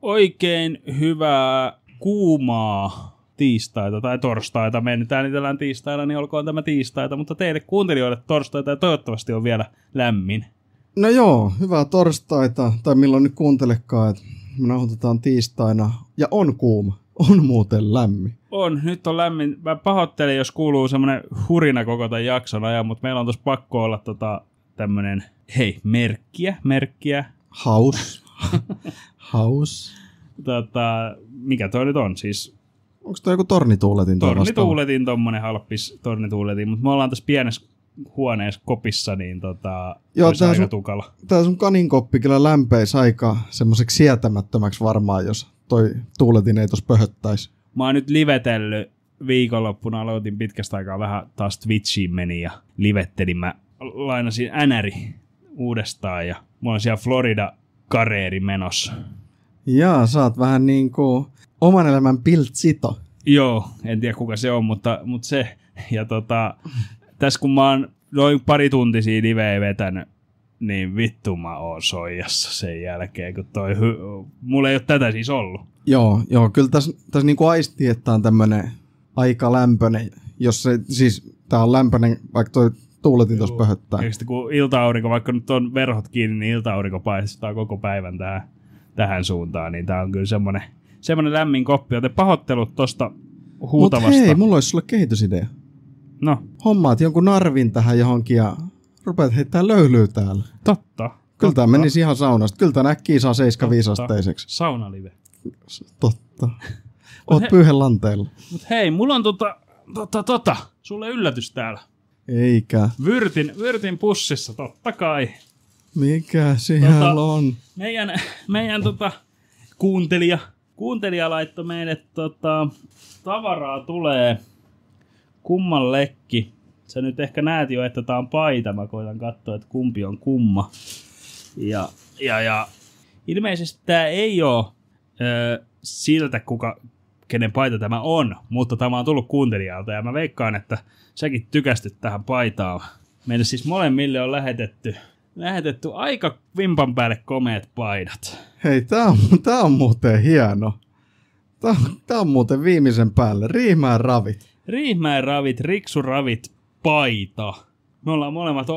Oikein hyvää kuumaa tiistaita tai torstaita. Me nyt äänitellään tiistaina, niin olkoon tämä tiistaita, mutta teille kuuntelijoille torstaita ja toivottavasti on vielä lämmin. No joo, hyvää torstaita, tai milloin nyt kuuntelekaan, että me nauhoitetaan tiistaina ja on kuuma, on muuten lämmin. On, nyt on lämmin. Mä pahoittelen, jos kuuluu semmoinen hurina koko tämän jakson ajan, mutta meillä on tossa pakko olla tämmönen, merkkiä. Haus. Mikä toi nyt on siis? Onko toi joku tornituuletin? Tornituuletin, tommonen halppis tornituuletin, mutta me ollaan tässä pienessä huoneessa kopissa, niin olisi aika tukala. Tää sun kaninkoppi kyllä lämpeisi aika semmoiseksi sietämättömäksi varmaan, jos toi tuuletin ei tossa pöhöttäisi. Mä oon nyt livetellyt viikonloppuna, aloitin pitkästä aikaa vähän taas Twitchiin meni ja livettelin. Mä lainasin NRi uudestaan ja mulla on siellä Florida-kareeri menossa. Jaa, sä oot vähän niinku oman elämän Piltsito. Joo, en tiedä kuka se on, mutta se. Ja tässä kun mä oon noin pari tuntisia liveä vetänyt, niin vittu mä oon soijassa sen jälkeen, kun mulla ei ole tätä siis ollut. Joo, kyllä tässä niinku aistii, että on tämmönen aika lämpöinen, jos se, siis tää on lämpöinen, vaikka toi tuuletin tuossa pöhöttää. Ja sitten kun ilta-aurinko, vaikka nyt on verhot kiinni, niin ilta-aurinko paistaa koko päivän tähän suuntaan, niin tää on kyllä semmonen lämmin koppi, joten pahoittelut tosta huutavasta. Mut hei, mulla olisi sulle kehitysidea. No. Hommaat jonkun narvin tähän johonkin ja rupeat heittää löylyä täällä. Totta. Kyllä tää menisi ihan saunasta. Kyllä tää äkkiä saa 7-5-asteiseksi. Saunalive. Totta. Oot pyyhen lanteella. Mut hei, mulla on sulle yllätys täällä. Eikä. Vyrtin pussissa, totta kai. Mikä siellä on? Meidän kuuntelija laittoi meille tavaraa tulee kummallekin. Sä nyt ehkä näet jo, että tää on paita. Mä koitan katsoa, että kumpi on kumma. Ja ilmeisesti tää ei oo siltä, kenen paita tämä on, mutta tämä on tullut kuuntelijalta. Ja mä veikkaan, että säkin tykästyt tähän paitaan. Meille siis molemmille on lähetetty aika vimpan päälle komeat paidat. Hei, tää on muuten hieno. Tää on muuten viimeisen päälle. Riihimäen ravit, Riksuravit, paita. Me ollaan molemmat,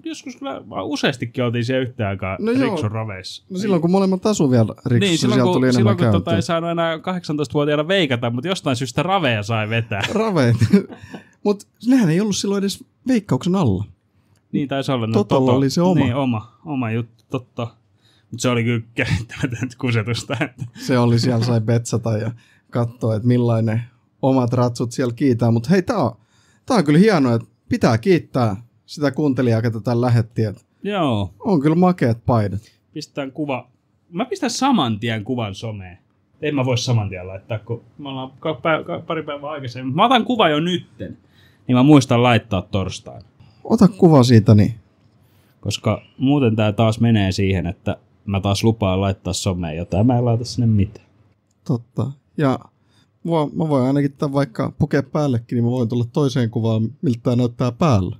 joskus kyllä useastikin oltiin siellä yhtä aikaa Riksu-raveissa. No silloin kun molemmat asuu vielä Riksussa, niin, siellä tuli enemmän käytyä. Silloin kun ei saanut enää 18-vuotiaana veikata, mutta jostain syystä raveja sai vetää. Raveet. Mutta nehän ei ollut silloin edes Veikkauksen alla. Niin taisi olla. Totolla oli se oma. Niin, oma juttu, totta. Mutta se oli kyllä käsittämätöntä kusetusta. Se oli siellä, sai betsata ja katsoa, että millainen omat ratsut siellä kiitää. Mutta hei, tää on kyllä hienoa, että pitää kiittää sitä kuuntelijaa, ketä tämän lähetti. Joo. On kyllä makeat paidat. Pistetään kuva. Mä pistän saman tien kuvan someen. En mä voi saman tien laittaa, kun me ollaan pari päivää aikaisemmin. Mä otan kuva jo nytten, niin mä muistan laittaa torstaina. Ota kuva siitä, niin. Koska muuten tää taas menee siihen, että mä taas lupaan laittaa someen jotain. Mä en laita sinne mitään. Totta. Ja mä voin ainakin tämän vaikka pukea päällekin, niin mä voin tulla toiseen kuvaan, miltä tää näyttää päällä.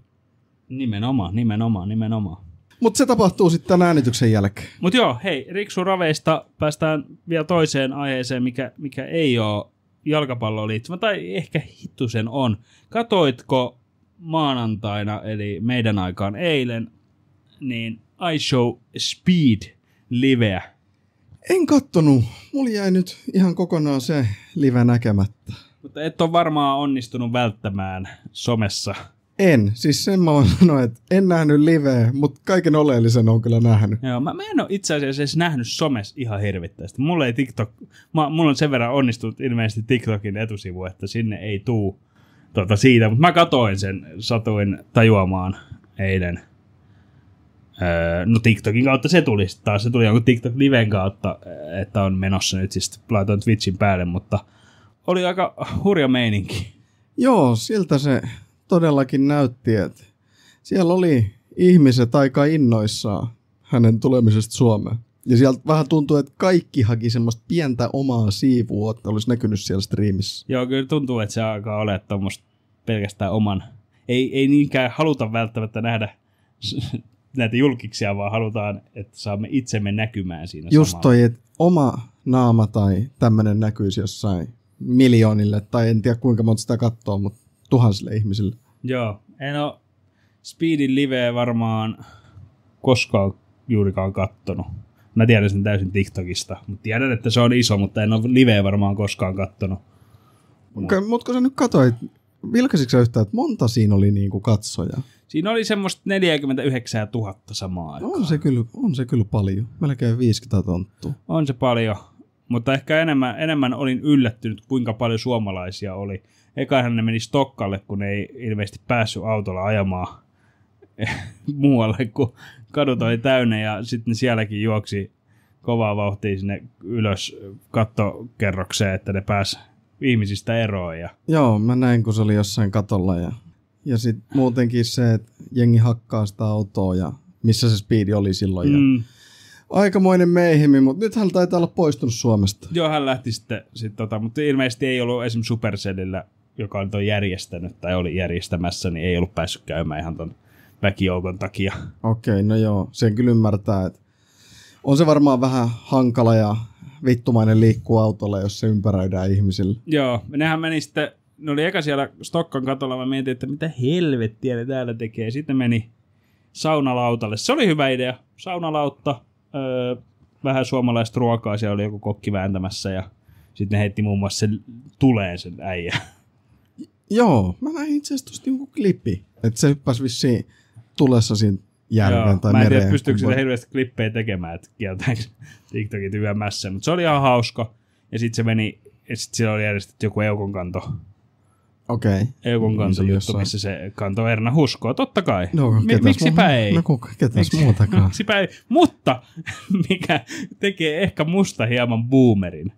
Nimenomaan. Mutta se tapahtuu sitten tämän äänityksen jälkeen. Mutta joo, hei, Riksu-raveista päästään vielä toiseen aiheeseen, mikä ei ole jalkapalloon liittyvä, tai ehkä hittusen on. Katoitko maanantaina, eli meidän aikaan eilen, niin iShow Speed-liveä? En kattonut. Mulla jäi nyt ihan kokonaan se live näkemättä. Mutta et ole varmaan onnistunut välttämään somessa. En. Siis sen mä voin sanoa, että en nähnyt liveä, mutta kaiken oleellisen on kyllä nähnyt. Joo, mä en ole itse asiassa edes nähnyt somessa ihan hirvittävästi. Mulla on sen verran onnistunut ilmeisesti TikTokin etusivu, että sinne ei tuu siitä. Mutta mä katoin sen, satuin tajuamaan eilen. No TikTokin kautta se tuli taas. Se tuli jonkun TikTok-liven kautta, että on menossa nyt. Siis laitoin Twitchin päälle, mutta oli aika hurja meininki. Joo, siltä se todellakin näytti, että siellä oli ihmiset aika innoissaan hänen tulemisesta Suomeen. Ja sieltä vähän tuntuu, että kaikki haki semmoista pientä omaa siivua, että olisi näkynyt siellä striimissä. Joo, kyllä tuntuu, että se alkaa olla tuommoista pelkästään oman. Ei niinkään haluta välttämättä nähdä näitä julkiksia, vaan halutaan, että saamme itsemme näkymään siinä just samalla. Toi, että oma naama tai tämmöinen näkyisi jossain miljoonille, tai en tiedä kuinka monta sitä katsoo, mutta tuhansille ihmisille. Joo, en ole Speedin liveä varmaan koskaan juurikaan kattonut. Mä tiedän sen täysin TikTokista, mutta tiedän, että se on iso, mutta en ole liveä varmaan koskaan kattonut. Mutta kun sä nyt katsoit, vilkaisitko sä yhtään, että monta siinä oli niinku katsoja? Siinä oli semmoista 49 000 samaa aikaa. On se kyllä paljon. Melkein 50 tonttua. On se paljon, mutta ehkä enemmän olin yllättynyt, kuinka paljon suomalaisia oli. Ekahan ne meni Stokkalle, kun ei ilmeisesti päässyt autolla ajamaan muualle, kun kadut oli täynnä ja sitten sielläkin juoksi kovaa vauhtia sinne ylös kattokerrokseen, että ne pääsi ihmisistä eroon. Joo, mä näin, kun se oli jossain katolla ja sitten muutenkin se, että jengi hakkaa sitä autoa ja missä se Speedi oli silloin. Ja aikamoinen meihemi, mutta nyt hän taitaa olla poistunut Suomesta. Joo, hän lähti sitten mutta ilmeisesti ei ollut esimerkiksi Supercellillä, joka on toi järjestänyt tai oli järjestämässä, niin ei ollut päässyt käymään ihan ton väkijoukon takia. Okei, no joo, sen kyllä ymmärtää, että on se varmaan vähän hankala ja vittumainen liikkuu autolla, jos se ympäröidään ihmisille. Joo, nehän meni sitten, ne oli eka siellä Stokkan katolla, mä mietin, että mitä helvettiä ne täällä tekee. Sitten meni saunalautalle. Se oli hyvä idea. Saunalautta, vähän suomalaista ruokaa, siellä oli joku kokki vääntämässä ja sitten ne heitti muun muassa sen tuleen sen äijä. Joo, mä näin itse asiassa tosta joku klippi, että se hyppäsi vissiin tulessa siinä järven tai mereen. Mä en tiedä, pystyykö sitä hirveästi klippejä tekemään, että kieltääkö TikTokit yömässä, mutta se oli ihan hauska. Ja sitten se meni, ja sitten siellä oli järjestetty joku Eukonkanto. Okei. Eukonkanto juttu, missä se kantoi Erna Huskoa, totta kai. No, miksipä ei? No ketäs muutakaan. Miksipä ei? Mutta mikä tekee ehkä musta hieman boomerin,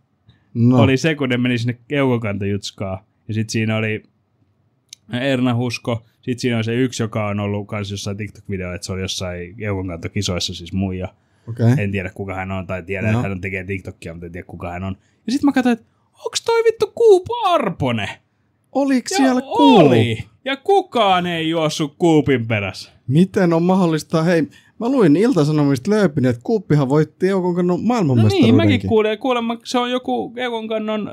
oli se, kun ne meni sinne Eukonkantojutskaan. Ja sitten siinä oli Erna Husko. Sitten siinä on se yksi, joka on ollut kanssa jossain TikTok-video, että se oli jossain Eukonkantokisoissa siis muija. Okay. En tiedä, kuka hän on, tai tiedän, että hän tekee TikTokia, mutta en tiedä, kuka hän on. Ja sitten mä katsoin, että onks toi vittu Coop Arponen? Oliko siellä Coop? Oli. Ja kukaan ei juossut Coopin perässä. Miten on mahdollista? Hei, mä luin Ilta-Sanomista lööpin, että Cooppihan voitti Eukonkannon maailmanmestaruudenkin. No niin, mäkin kuulin. Kuulemma se on joku Eukonkannon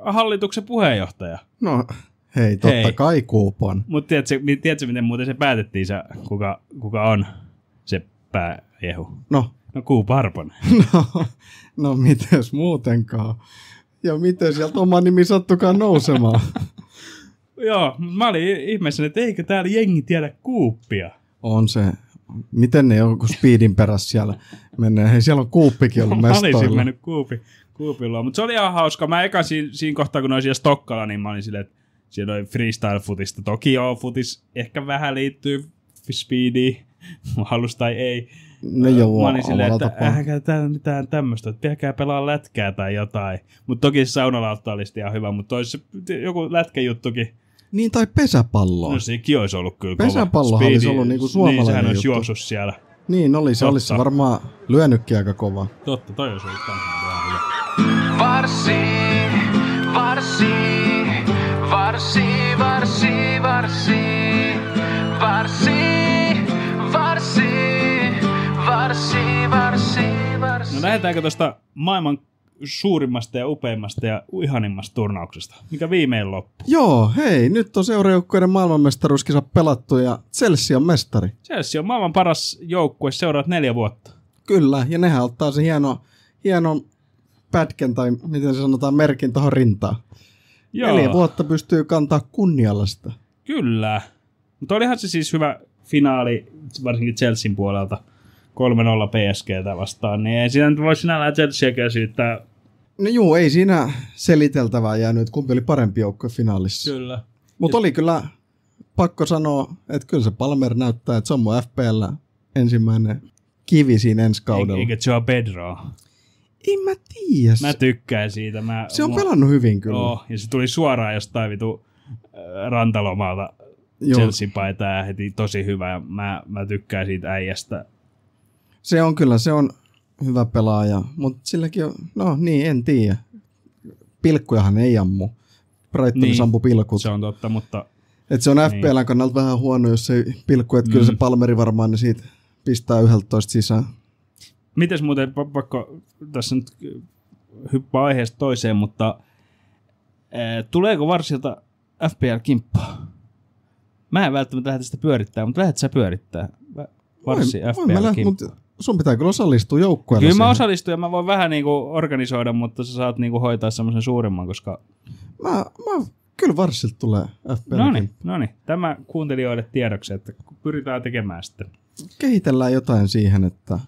hallituksen puheenjohtaja. No hei, totta kai Coop on. Mutta tiedätkö, miten muuten se päätettiin, kuka on se pääjehu? No Coop Arponen. No mites muutenkaan? Ja miten sieltä oma nimi sattukaan nousemaan? Joo, mä olin ihmeessäni, että eikö täällä jengi tiedä Coopia? On se. Miten ne joku Speedin perässä siellä menee? Hei, siellä on Cooppikin ollut mestoilla. Mä olisin mennyt Coopilla, mutta se oli ihan hauska. Mä eka siinä kohtaa, kun ne oli siellä Stokkalla, niin mä olin silleen, että siellä oli freestyle-futista. Toki joo, futis ehkä vähän liittyy Speediin, halus tai ei. No joo, mä olin silleen, että eihän täällä mitään tämmöistä, että pitäkää pelaa lätkää tai jotain. Mutta toki saunalautta oli ihan hyvä, mutta olisi joku lätkäjuttukin. Niin, tai pesäpalloa. No sekin olisi ollut kyllä pesäpallohan olisi ollut niinku suomalainen niin, sehän juttu. olisi juossut siellä. Niin, olisi varmaan lyönytkin aika kovaa. Totta, toi olisi ollut ihan hyvä. No lähdetäänkö tuosta maailman suurimmasta ja upeimmasta ja ihanimmasta turnauksesta, mikä viimein loppui? Joo, hei, nyt on seurajoukkueiden maailmanmestaruuskisa pelattu ja Chelsea on mestari. Chelsea on maailman paras joukkue seuraat 4 vuotta. Kyllä, ja nehän ottaa se hieno pätkän tai miten se sanotaan merkin tuohon rintaan. Joo. 4 vuotta pystyy kantaa kunnialla sitä. Kyllä, mutta olihan se siis hyvä finaali, varsinkin Chelsean puolelta. 3-0 PSG:tä vastaan, niin ei siinä nyt voi sinällään Chelseaäkään syyttää. No juu, ei siinä seliteltävää jäänyt, kumpi oli parempi joukkue finaalissa. Kyllä. Mutta oli kyllä pakko sanoa, että kyllä se Palmer näyttää, että se on mun FPL ensimmäinen kivi siinä ensi kaudella. Eikä Joao Pedro? En mä tiedä. Mä tykkään siitä. Se on pelannut hyvin kyllä. Joo, ja se tuli suoraan jostain vitu rantalomalta Chelsea-paitaa ja heti tosi hyvä. Ja mä tykkään siitä äijästä. Se on kyllä, se on hyvä pelaaja, mutta silläkin on, no niin, en tiedä. Pilkkujahan ei ammu. Brightonissa ampui pilkut. Se on totta, mutta... Että se on FPL:n kannalta vähän huono, jos ei pilkku, että kyllä se Palmeri varmaan ne siitä pistää 11 sisään. Mites muuten, pakko tässä nyt hyppää aiheesta toiseen, mutta tuleeko Varsilta FPL-kimppaa? Mä en välttämättä lähde sitä pyörittää, mutta lähdet sä pyörittää Varsi FPL-kimppaa. Sun pitää kyllä osallistua joukkueelle. Kyllä mä osallistun ja mä voin vähän niinku organisoida, mutta sä saat niinku hoitaa semmoisen suuremman, koska... Mä kyllä Varsilta tulee FPL-kimppaa. Noniin. Tämä kuuntelijoille tiedoksi, että pyritään tekemään sitten. Kehitellään jotain siihen, että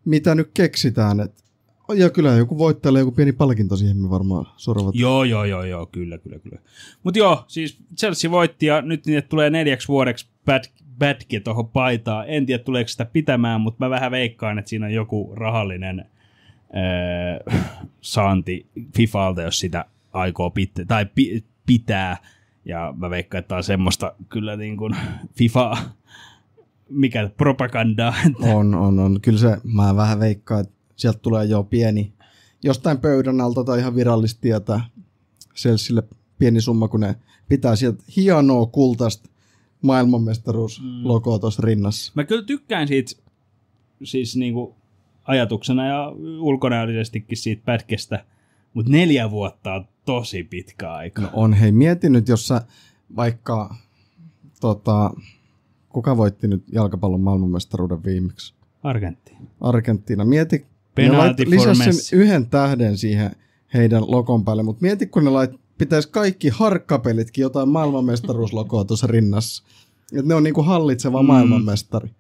mitä nyt keksitään. Ja kyllä joku voittajalle joku pieni palkinto siihen me varmaan sorvat. Joo, kyllä. Mutta joo, siis Chelsea voitti ja nyt niille tulee 4 vuodeksi badge tuohon paitaan. En tiedä tuleeko sitä pitämään, mutta mä vähän veikkaan, että siinä on joku rahallinen saanti FIFAlta, jos sitä aikoo pitää. Ja mä veikkaan, että tää on semmoista kyllä niin kuin FIFA, mikä propagandaa. On. Kyllä se, mä vähän veikkaan, että sieltä tulee jo pieni, jostain pöydän alta tai ihan virallista tietää Chelsealle pieni summa, kun ne pitää sieltä hienoa kultaista maailmanmestaruuslogoa tuossa rinnassa. Mä kyllä tykkään siitä siis niinku ajatuksena ja ulkonäöllisestikin siitä pätkestä, mutta 4 vuotta on tosi pitkä aika. No on, hei mieti nyt, jos sä vaikka, kuka voitti nyt jalkapallon maailmanmestaruuden viimeksi? Argentiina. Mieti, ne lisäsi sen 1 tähden siihen heidän logon päälle, mutta mieti, kun ne pitäisi kaikki harkkapelitkin jotain maailmanmestaruuslogoa tuossa rinnassa. Että ne on niinku hallitseva maailmanmestari.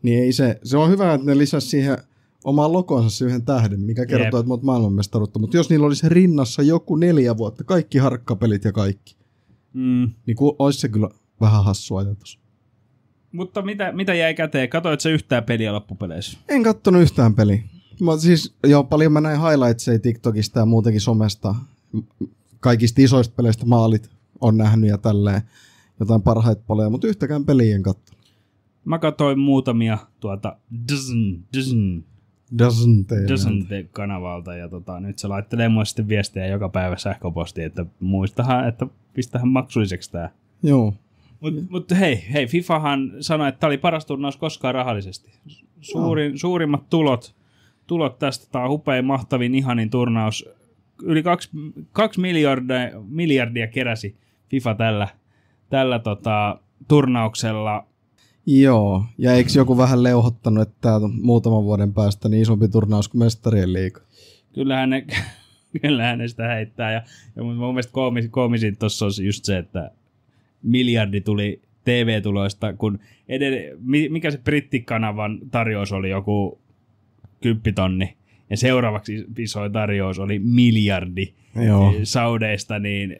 Niin ei se on hyvä, että ne lisäsi siihen omaan logonsa se 1 tähden, mikä kertoo, että me oot maailmanmestaruutta. Mutta jos niillä olisi rinnassa joku 4 vuotta, kaikki harkkapelit ja kaikki, niin olisi se kyllä vähän hassu ajatus. Mutta mitä jäi käteen? Katoit sä yhtään peliä loppupeleissä? En kattonut yhtään peliä. Paljon mä näin highlightseja TikTokista ja muutenkin somesta. Kaikista isoista peleistä maalit on nähnyt ja tälleen jotain parhaita paleja, mutta yhtäkään peliä en kattonut. Mä katsoin muutamia Dozen kanavalta ja nyt se laittelee mulle sitten viestejä joka päivä sähköpostiin, että muistahan, että pistähän maksulliseksi tää. Joo. Mutta hei, FIFAhan sanoi, että tämä oli paras turnaus koskaan rahallisesti. Suurimmat tulot tästä, tämä on hupein, mahtavin, ihanin turnaus. Yli 2 miljardia keräsi FIFA tällä turnauksella. Joo, ja eikö joku vähän leuhottanut, että tämä on muutaman vuoden päästä niin isompi turnaus kuin Mestarien liiga? Kyllähän ne sitä heittää, ja mun mielestä koomisin tuossa on just se, että miljardi tuli TV-tuloista, kun mikä se brittikanavan tarjous oli, joku 10 000, ja seuraavaksi isoin tarjous oli miljardi saudeista, niin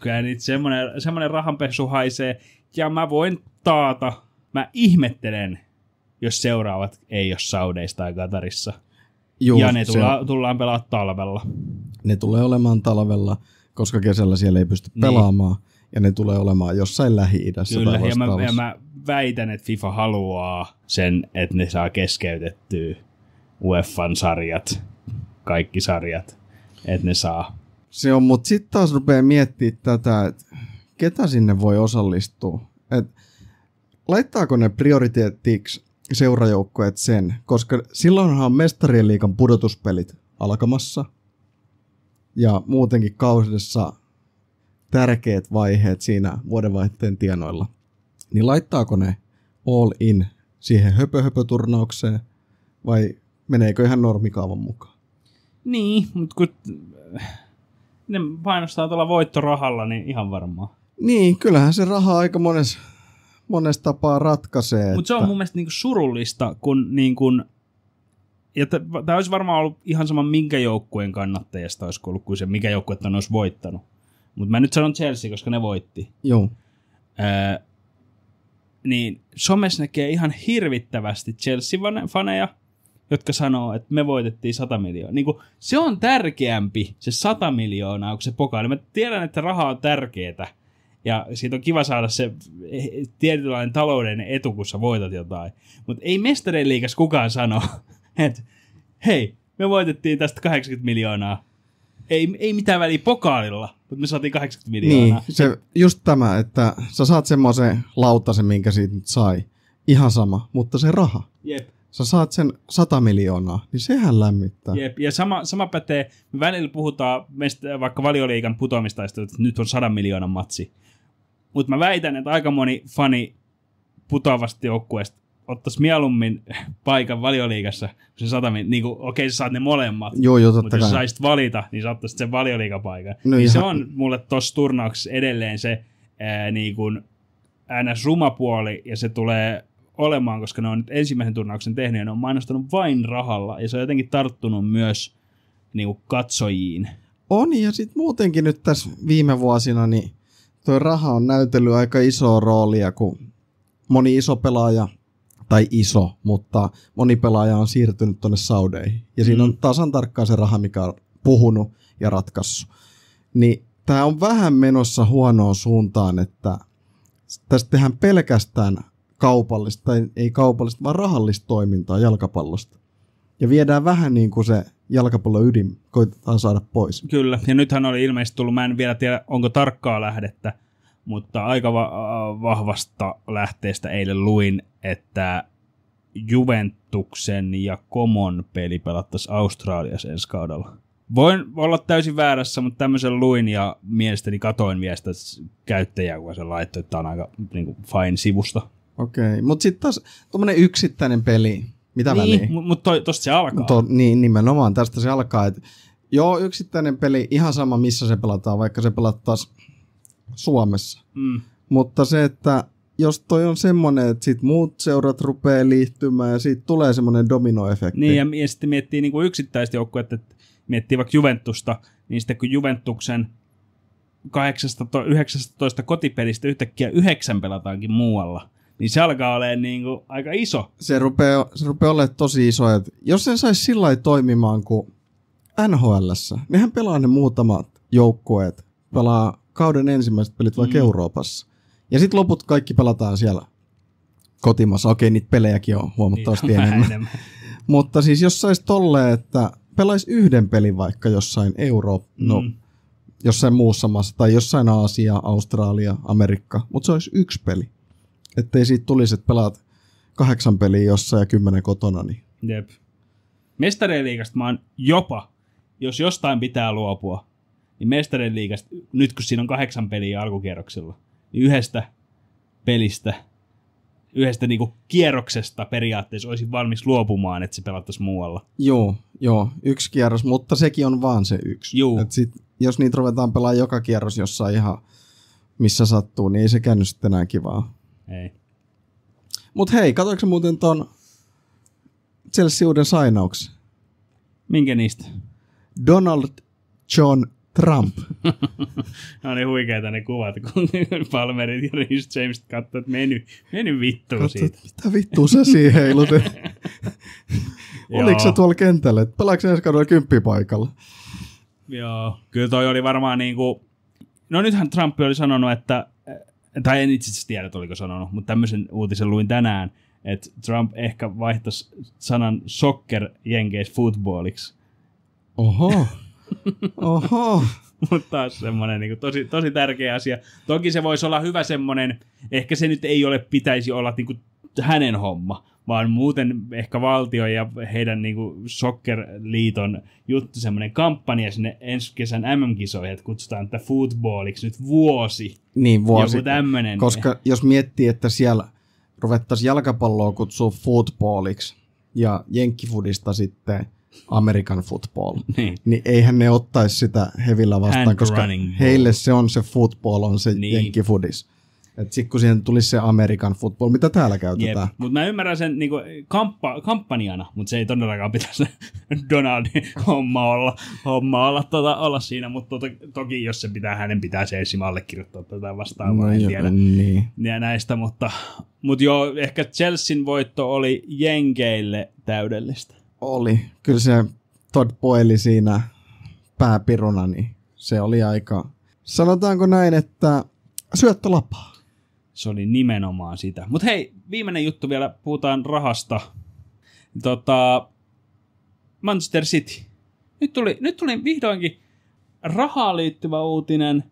kyllä nyt semmoinen rahanpesu haisee, ja mä voin taata, mä ihmettelen, jos seuraavat ei ole saudeista tai Katarissa. Ja ne tullaan pelaamaan talvella. Ne tulee olemaan talvella, koska kesällä siellä ei pysty pelaamaan. Ja ne tulee olemaan jossain Lähi-idässä. Kyllä, ja mä väitän, että FIFA haluaa sen, että ne saa keskeytettyä UEFAn sarjat, kaikki sarjat, että ne saa. Se on, mutta sitten taas rupeaa miettimään tätä, että ketä sinne voi osallistua. Et laittaako ne prioriteettiksi seurajoukkueet sen, koska silloinhan on Mestarien liigan pudotuspelit alkamassa ja muutenkin kaudessa tärkeät vaiheet siinä vuodenvaihteen tienoilla, niin laittaako ne all in siihen höpö-höpö-turnaukseen vai meneekö ihan normikaavan mukaan? Niin, mutta kun ne painostaa tuolla voittorahalla, niin ihan varmaan. Niin, kyllähän se raha aika monessa tapaa ratkaisee. Mutta se on mun mielestä niinku surullista, kun niinku, ja tämä olisi varmaan ollut ihan sama minkä joukkueen kannattajasta olisi ollut kuin se, mikä joukkue tämän olisi voittanut. Mutta mä nyt sanon Chelsea, koska ne voitti. Joo. Niin somessa näkee ihan hirvittävästi Chelsea-faneja, jotka sanoo, että me voitettiin 100 miljoonaa. Niin se on tärkeämpi, se 100 miljoonaa, kuin se pokaali. Mä tiedän, että raha on tärkeetä. Ja siitä on kiva saada se tietynlainen taloudellinen etu, kun sä voitat jotain. Mutta ei Mestarien liigassa kukaan sano, että hei, me voitettiin tästä 80 miljoonaa. Ei mitään väliä pokaalilla, mutta me saatiin 80 miljoonaa. Niin, se, just tämä, että sä saat semmoisen lautasen, minkä siitä nyt sai. Ihan sama, mutta se raha. Jep. sä saat sen 100 miljoonaa, niin sehän lämmittää. Jep, ja sama pätee, me välillä puhutaan vaikka Valioliigan putoamistaista, että nyt on 100 miljoonan matsi. Mutta mä väitän, että aika moni fani putoavasta joukkueesta ottaisi mieluummin paikan Valioliigassa, kun se 100 niin okei, sä saat ne molemmat, mutta jos saisit valita, niin sä ottaisit sen Valioliigapaikan. No niin se on mulle tossa turnauksessa edelleen se niin kuin NS-rumapuoli, ja se tulee olemaan, koska ne on nyt ensimmäisen turnauksen tehnyt, ja ne on mainostanut vain rahalla, ja se on jotenkin tarttunut myös niin kuin katsojiin. On, ja sitten muutenkin nyt tässä viime vuosina, niin toi raha on näytellyt aika isoa roolia, kun moni iso pelaaja, tai iso, mutta moni pelaaja on siirtynyt tuonne Saudeihin. Ja siinä on tasan tarkkaan se raha, mikä on puhunut ja ratkaissut. Niin tämä on vähän menossa huonoon suuntaan, että tästä tehdään pelkästään kaupallista, tai ei kaupallista, vaan rahallista toimintaa jalkapallosta. Ja viedään vähän niin kuin se jalkapallon ydin, koitetaan saada pois. Kyllä, ja nythän oli ilmeisesti tullut, mä en vielä tiedä, onko tarkkaa lähdettä, mutta aika vahvasta lähteestä eilen luin, että Juventuksen ja Komon peli pelattaisiin Australiassa ensi kaudella. Voin olla täysin väärässä, mutta tämmöisen luin ja mielestäni katoin vielä sitä käyttäjää, kun se laittoi, että tämä on aika niin kuin fine sivusta. Okei, mutta sitten taas tuommoinen yksittäinen peli, mitä väliä? Niin, mutta tosta se alkaa. Niin, nimenomaan tästä se alkaa. Joo, yksittäinen peli, ihan sama missä se pelataan, vaikka se pelattaisiin Suomessa. Mutta se, että jos toi on semmoinen, että sit muut seurat rupeaa liittymään ja siitä tulee semmoinen dominoefekti. Niin, ja sitten miettii niin kuin yksittäistä joukkuetta, että miettii vaikka Juventusta, niin sitten kun Juventuksen 19 kotipelistä yhtäkkiä 9 pelataankin muualla, niin se alkaa olemaan niin kuin aika iso. Se rupeaa olemaan tosi iso. Että jos sen saisi sillä lailla toimimaan kuin NHL:ssä, nehän pelaa ne muutamat joukkueet, pelaa kauden ensimmäiset pelit vaikka Euroopassa. Ja sitten loput kaikki pelataan siellä kotimassa. Okei, niitä pelejäkin on huomattavasti enemmän. Mutta siis jos saisi tolleen, että pelaisi yhden pelin vaikka jossain jossain muussa maassa, tai jossain Aasia, Australia, Amerikka, mutta se olisi yksi peli. Ettei siitä tulisi, että pelaat 8 peliä jossain ja 10 kotona. Niin. Jep. Mestarien liigasta mä oon jopa, jos jostain pitää luopua, niin Mestarien liigasta, nyt kun siinä on 8 peliä alkukierroksella, niin yhdestä niinku kierroksesta periaatteessa olisin valmis luopumaan, että se pelattaisiin muualla. Joo, yksi kierros, mutta sekin on vaan se yksi. Et sit, jos niitä ruvetaan pelaamaan joka kierros jossain ihan missä sattuu, niin ei se käynyt sitten enää kivaa. Ei. Mut hei, katsoitko muuten ton Chelsea uuden sainauksen? Minkä niistä? Donald John Trump. No niin huikeita ne kuvat, kun Palmerit ja Reece James katsoi, että meny vittuun siitä. Mitä vittua sä siihen heilut? Oliko se tuolla kentällä? Pelaako se ensi kaudella 10 paikalla? Joo, kyllä toi oli varmaan niinku... No nythän Trump oli sanonut, että... Tai en itse asiassa tiedä, oliko sanonut, mutta tämmöisen uutisen luin tänään, että Trump ehkä vaihtaisi sanan soccer jenkeissä footballiksi. Oho. Mutta taas semmoinen niin tosi tärkeä asia. Toki se voisi olla hyvä semmoinen, ehkä se nyt ei pitäisi olla niin kuin hänen homma, vaan muuten ehkä valtio ja heidän niin kuin soccer-liiton juttu, semmoinen kampanja sinne ensi kesän MM-kisoihin, että kutsutaan tätä footballiksi nyt vuosi. Niin, vuosi. Joku tämmöinen. Koska jos miettii, että siellä ruvettaisiin jalkapalloa kutsua footballiksi ja jenkkifudista sitten American football, niin eihän ne ottaisi sitä hevillä vastaan, koska heille se on se football, on se jenkkifudis. Että sitten kun siihen tulisi se American football, mitä täällä käytetään. Mutta mä ymmärrän sen niinku kampanjana, mutta se ei todellakaan pitäisi Donaldin homma olla siinä, mutta toki jos se hänen pitää se ensin allekirjoittaa tätä vastaavaa, en tiedä näistä, mutta joo, ehkä Chelsean voitto oli jenkeille täydellistä. Oli. Kyllä se Todd Boehly siinä pääpiruna, niin se oli aika, sanotaanko näin, että syöttölapaa. Se oli nimenomaan sitä. Mutta hei, viimeinen juttu vielä, puhutaan rahasta. Manchester City. Nyt tuli vihdoinkin rahaan liittyvä uutinen,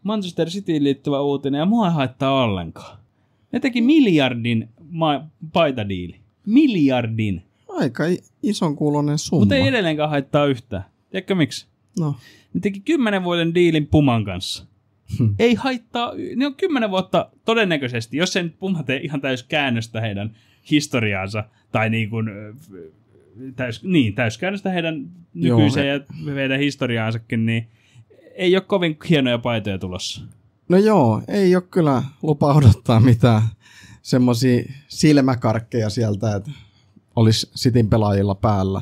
Manchester Cityin liittyvä uutinen, ja mua ei haittaa ollenkaan. Ne teki miljardin paitadiili. Miljardin. Aika ison kuuloinen summa. Mutta ei edelleenkään haittaa yhtään. Tiedätkö miksi? No. Ne teki 10 vuoden diilin Puman kanssa. Ei haittaa. Ne on 10 vuotta todennäköisesti, jos sen Puma tee ihan täyskäännöstä heidän historiaansa, tai niin kuin, täyskäännöstä heidän nykyiseen ja heidän historiaansakin, niin ei ole kovin hienoja paitoja tulossa. No joo, ei ole kyllä lupa odottaa mitään semmosia silmäkarkkeja sieltä, että olisi Cityn pelaajilla päällä.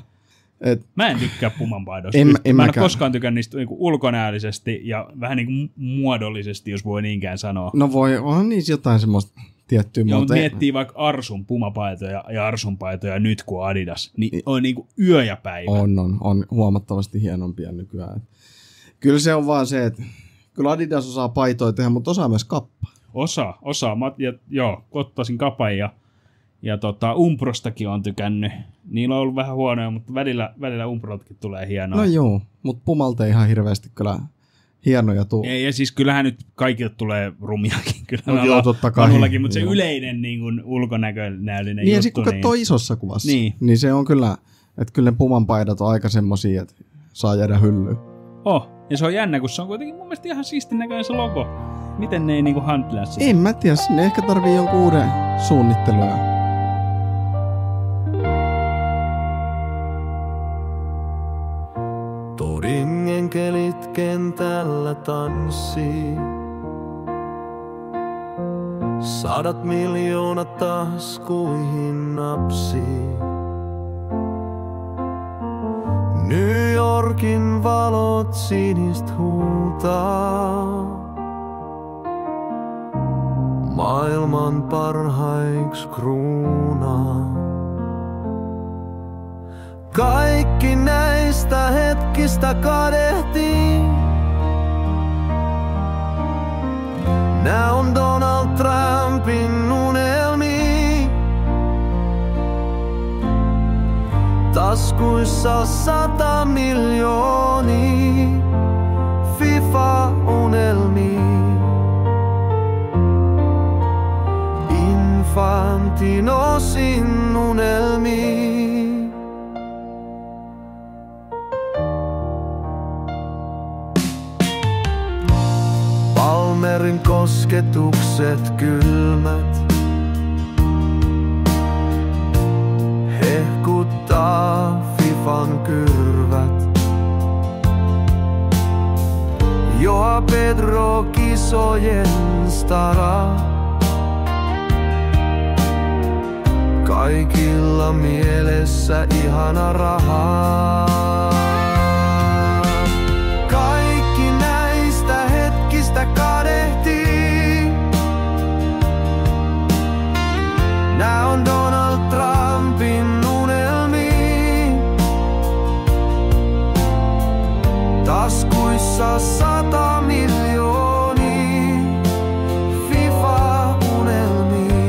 Mä en tykkää Puman paidoista. Mä en ole koskaan tykännyt niistä niin ulkonäöllisesti ja vähän niin kuin muodollisesti, jos voi niinkään sanoa. No voi, onhan niissä jotain semmoista tiettyä muuta. Mutta miettii vaikka Arsun Puma-paitoja ja Arsun paitoja nyt kuin Adidas, niin on niin kuin yö ja päivä. On huomattavasti hienompia nykyään. Kyllä se on vaan se, että kyllä Adidas osaa paitoja tehdä, mutta osaa myös kappaa. Osaa. Joo, ottaisin kapan ja Umprostakin on tykännyt. Niillä on ollut vähän huonoja, mutta välillä Umprotkin tulee hienoa. No joo, mutta Pumalta ei ihan hirveästi kyllä hienoja tuu. Ei, ja siis kyllähän nyt kaikilta tulee rumiakin. Kyllä no joo, totta kai. Mutta se yleinen niin kuin ulkonäköllinen niin, juttu. Niin, kun katsoo isossa kuvassa, niin se on kyllä, että kyllä ne Puman paidat on aika semmosia, että saa jäädä hyllyyn. Ja se on jännä, kun se on kuitenkin mun mielestä ihan siistin näköinen se logo. Miten ne ei niinku handlaa sitä? En mä tiedä, ne ehkä tarvii jonkun uuden suunnittelua. Torin enkelit kentällä tanssii. 100 miljoonat taskuihin napsii. New Yorkin valot sinist huutaa. Maailman parhaiks kruunaa. Kaikki näistä hetkistä kadehtii. Nää on Donald Trumpin unelmii. Taskuissa 100 miljoonia. FIFA-unelmii. Infantinosin unelmii. Palmerin kosketukset kylmät hehkuttaa FIFAn kyrvät. Joa Pedro kisojen stara. Kaikilla mielessä ihana rahaa. Kaikki näistä hetkistä kadehtii. Nää on Donald Trumpin unelmii. Taskuissa 100 miljoonia. FIFA-unelmii.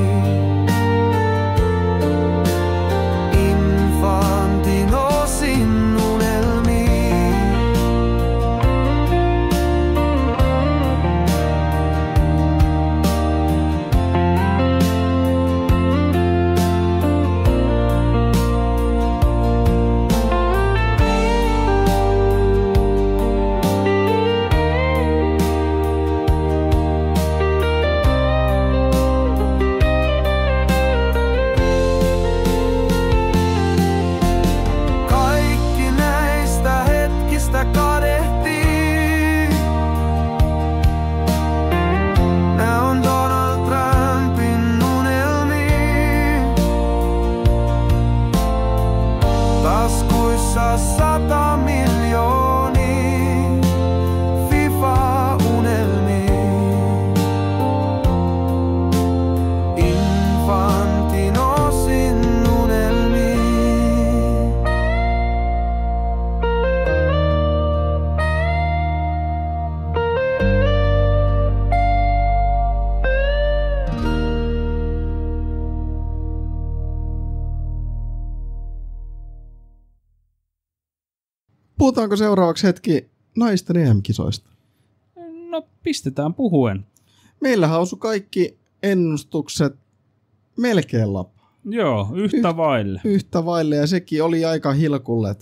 Infantinosin unelmii. Kaikki näistä hetkistä kadehtii. Nää on Donald Trumpin unelmii. Taskuissa 100 miljoonia. FIFA-unelmii. Infantinosin unelmii. Puhutaanko seuraavaksi hetki naisten EM-kisoista? No pistetään puhuen. Meillähän osui kaikki ennustukset melkein lapaan. Joo, yhtä vaille. Yhtä vaille, ja sekin oli aika hilkulle.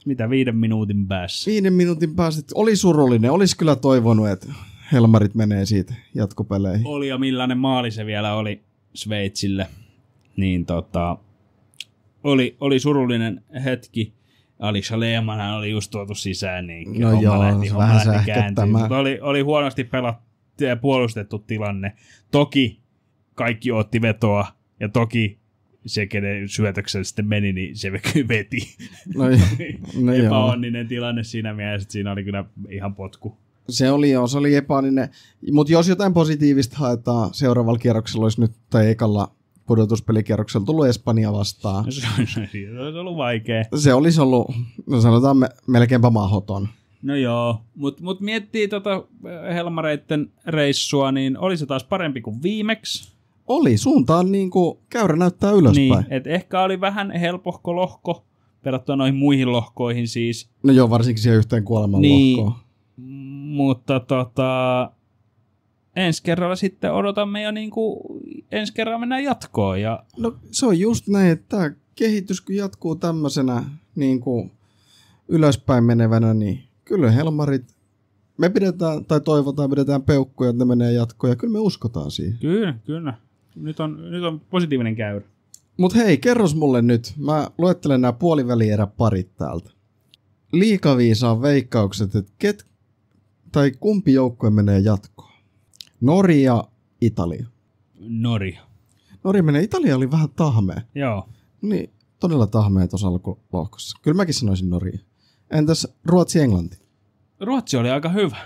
Mitä 5 minuutin päässä? 5 minuutin päästä oli surullinen. Olisi kyllä toivonut, että Helmarit menee siitä jatkopeleihin. Oli, ja millainen maali se vielä oli Sveitsille. Niin oli surullinen hetki. Alisha Lehmann oli just tuotu sisään, niin no homma lähti kääntyy. sähköttämään. Oli huonosti pelattu ja puolustettu tilanne. Toki kaikki otti vetoa, ja toki se, kenen syötöksellä sitten meni, niin se veti. No Epäonninen tilanne siinä mielessä, että siinä oli kyllä ihan potku. Se oli epäonninen. Mutta jos jotain positiivista haetaan seuraavalla kierroksella, olisi nyt tai ekalla pudotuspelikierroksella tullut Espanja vastaan. Se olisi ollut vaikea. Se olisi ollut, no sanotaan melkeinpä mahdoton. No joo, mut miettii Helmareitten reissua, niin oli se taas parempi kuin viimeksi. Oli, suuntaan niinku käyrä näyttää ylöspäin. Niin, et ehkä oli vähän helpohko lohko verrattuna noihin muihin lohkoihin siis. No joo, varsinkin siihen yhteen kuoleman niin, lohkoon. Mutta ensi kerralla sitten odotamme jo niinku, ensi kerralla mennään jatkoon. Ja... No se on just näin, että tämä kehitys kun jatkuu tämmöisenä niinku ylöspäin menevänä, niin kyllä Helmarit, me pidetään tai pidetään peukkuja, että ne menee jatkoon ja kyllä me uskotaan siihen. Kyllä. Nyt on positiivinen käyrä. Mut hei, kerros mulle nyt. Mä luettelen nämä puolivälieräparit täältä. Liikaviisaan veikkaukset, että kumpi joukkue menee jatkoon? Norja, Italia. Norja menee. Italia oli vähän tahmea. Joo. Niin, todella tahmea tuossa alkulohkossa. Kyllä mäkin sanoisin Norja. Entäs Ruotsi, Englanti? Ruotsi oli aika hyvä.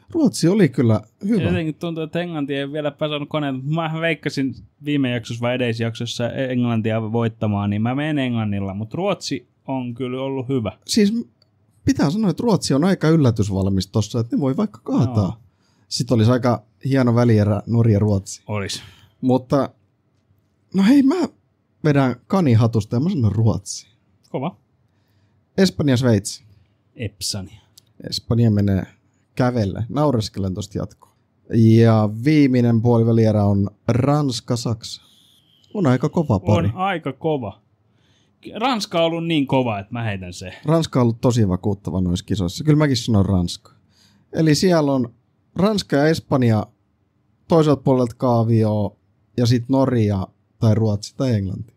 Ruotsi oli kyllä hyvä. Jotenkin tuntuu, että Englanti ei vielä saanut koneita. Mä veikkasin viime jaksossa vai edellisjaksossa Englantia voittamaan, niin mä menen Englannilla, mutta Ruotsi on kyllä ollut hyvä. Siis pitää sanoa, että Ruotsi on aika yllätysvalmis tossa, että ne voi vaikka kaataa. No. Sitten olisi aika hieno välierä Norja-Ruotsi. Olisi. Mutta, no hei, mä vedän kanihatusta ja mä sanon Ruotsi. Kova. Espanja, Sveitsi. Espanja menee kävelle. Naureskelen tosta jatkoa. Ja viimeinen puolivälierä on Ranska-Saksa. On aika kova pari. On aika kova. Ranska on ollut niin kova, että mä heitän se. Ranska on ollut tosi vakuuttava noissa kisoissa. Kyllä mäkin sanon Ranska. Eli siellä on Ranska ja Espanja toiselta puolelta kaavioon ja sitten Norja tai Ruotsi tai Englanti.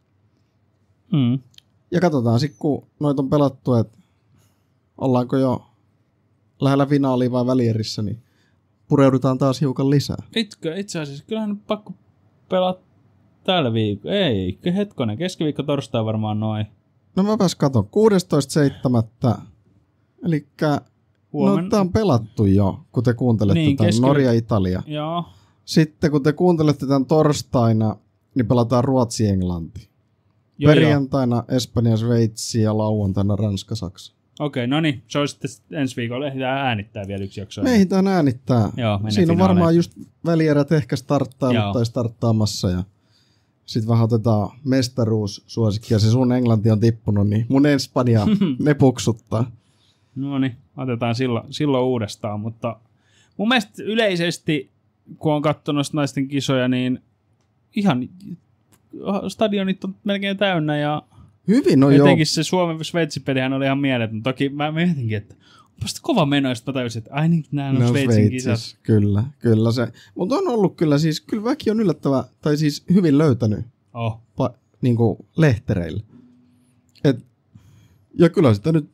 Mm. Ja katsotaan sitten, kun noita on pelattu, että ollaanko jo lähellä finaalia vai välierissä, niin pureudutaan taas hiukan lisää. Itse asiassa kyllähän nyt pakko pelata tällä viikolla. Ei, hetkonen, keskiviikko torstai varmaan noin. No mäpäs katon, 16.7. Elikkä no tää on pelattu jo, kun te kuuntelette niin, tämän Norja-Italia. Joo. Sitten kun te kuuntelette tämän torstaina, niin pelataan Ruotsi-Englanti. Perjantaina Espanja-Sveitsi ja lauantaina Ranska-Saksa. Okei, no niin, se on sitten ensi viikolla. Ehditään äänittää vielä yksi jakso. Me ehditään äänittää. Joo, siinä on varmaan just välierät ehkä starttailut tai starttaamassa. Ja sitten vähän otetaan mestaruussuosikkia. Se sun Englanti on tippunut, niin mun Espanja ne puksuttaa. No niin, otetaan silloin uudestaan. Mutta mun mielestä yleisesti, kun on katsonut naisten kisoja, niin ihan stadionit on melkein täynnä ja hyvin, no etenkin se Suomen-Sveitsi-pelihän oli ihan mieletön. Toki mä mietinkin, että onpas kova meno, ja sitten mä tajusin, että ai niin, nämä on Sveitsin kisat. Kyllä se. Mutta on ollut kyllä siis, kyllä väki on yllättävä, tai siis hyvin löytänyt niinku lehtereille. Ja kyllä sitä nyt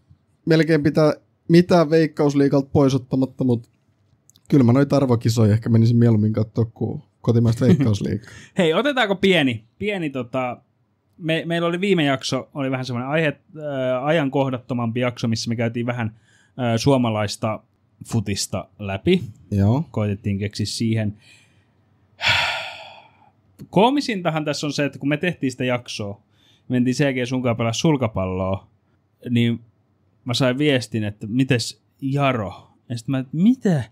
melkein pitää mitään Veikkausliigalta pois ottamatta, mutta kyllä mä noita arvokisoja ehkä menisin mieluummin katsoa kuin kotimaista Veikkausliigaa. Hei, otetaanko pieni meillä oli viime jakso, oli vähän semmoinen ajankohdattomampi jakso, missä me käytiin vähän suomalaista futista läpi. Joo. Koitettiin keksiä siihen. Koomisintahan tässä on se, että kun me tehtiin sitä jaksoa, mentiin sen jälkeen sunkaan pelaa sulkapalloa, niin mä sain viestin, että mites Jaro? Ja sitten mä, mitä?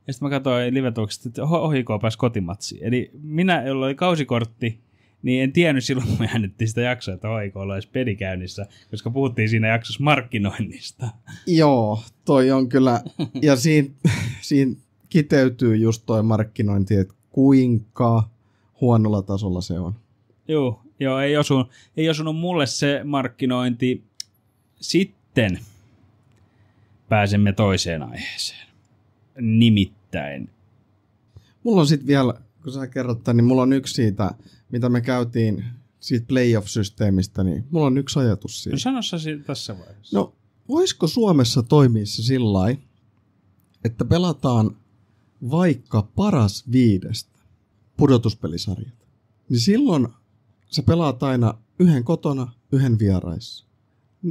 Ja sitten mä katsoin live-tulokset, että ohiko pääsi kotimatsiin. Eli minä, jolla oli kausikortti, niin en tiennyt silloin, kun me äänettiin sitä jaksoa, että ohikoilla olisi peli käynnissä, koska puhuttiin siinä jaksossa markkinoinnista. Joo, toi on kyllä, ja siinä kiteytyy just toi markkinointi, että kuinka huonolla tasolla se on. Joo, Joo, ei osunut mulle se markkinointi. Sitten pääsemme toiseen aiheeseen. Nimittäin. Mulla on sitten vielä, kun sä kerrot tämän, niin mulla on yksi siitä, mitä me käytiin siitä playoff-systeemistä, niin mulla on yksi ajatus siitä. No sano sä tässä vaiheessa. No, voisiko Suomessa toimia se sillai, että pelataan vaikka paras 5 pudotuspelisarjat? Niin silloin sä pelaat aina yhden kotona, yhden vieraissa.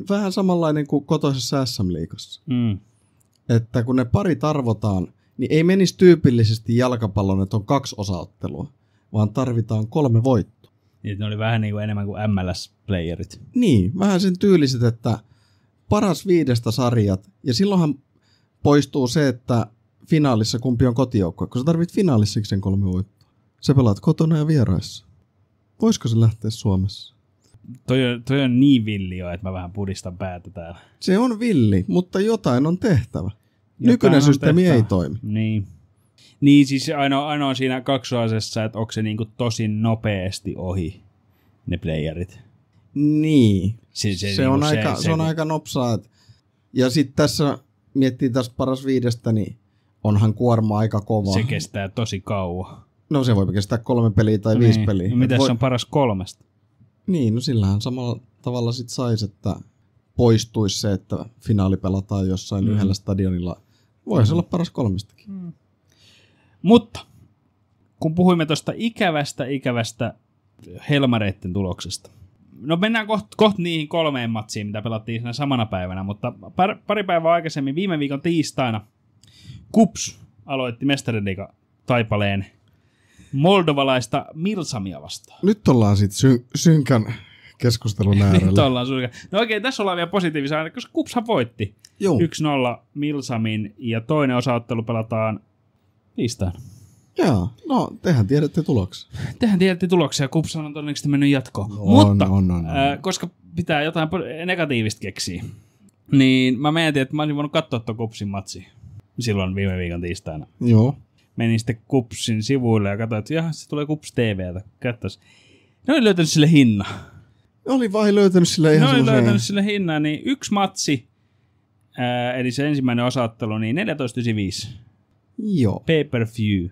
Vähän samanlainen kuin kotoisessa SM-liigassa. Että kun ne parit arvotaan, niin ei menisi tyypillisesti jalkapallon, että on 2 osaottelua, vaan tarvitaan 3 voittoa. Niin, ne oli vähän niin kuin enemmän kuin MLS-playerit. Niin, vähän sen tyyliset, että paras 5 sarjat, ja silloinhan poistuu se, että finaalissa kumpi on kotijoukkue, kun sä tarvit finaalissa sen 3 voittoa. Sä pelaat kotona ja vieraissa. Voisiko se lähteä Suomessa? Toi on niin villi jo, että mä vähän pudistan päätä täällä. Se on villi, mutta jotain on tehtävä. Nykyinen systeemi ei toimi. Niin siis ainoa siinä kaksoasessa, että onko se niinku tosi nopeasti ohi ne playerit. Niin. Se on niinku aika nopsaa. Ja sitten tässä miettii tässä paras 5, niin onhan kuorma aika kova. Se kestää tosi kauan. No se voi kestää 3 peliä tai 5 peliä. No mitäs on paras 3? Niin, no sillähän samalla tavalla sit saisi, että poistuisi se, että finaali pelataan jossain yhdellä stadionilla. Voisi olla paras 3. Mutta kun puhuimme tuosta ikävästä Helmareitten tuloksesta. No mennään kohta niihin 3 matsiin, mitä pelattiin siinä samana päivänä, mutta pari päivää aikaisemmin, viime viikon tiistaina, KuPS aloitti Mestariliiga taipaleen moldovalaista Milsamia vastaan. Nyt ollaan sitten synkän keskustelun äärellä. Nyt ollaan synkän. No oikein, tässä ollaan vielä positiivisia, koska KuPShan voitti 1-0 Milsamin ja toinen osaottelu pelataan tiistaina. Joo, no tehän tiedätte tuloksia. Tehän tiedätte tuloksia, KuPS on todennäköisesti mennyt jatkoon. Mutta koska pitää jotain negatiivista keksiä, niin mä mietin, että mä olisin voinut katsoa tuon KuPSin matsia silloin viime viikon tiistaina. Joo. Menin sitten KuPSin sivuille ja katsoin, että jaha, se tulee KuPS TV:tä. Katsois. Ne oli löytänyt sille hinnan. Oli vain löytänyt sille ihan semmoisen. Ne oli löytänyt sille hinnan, niin yksi matsi, eli se ensimmäinen osaattelu, niin 14,95. Joo. Pay-per-view.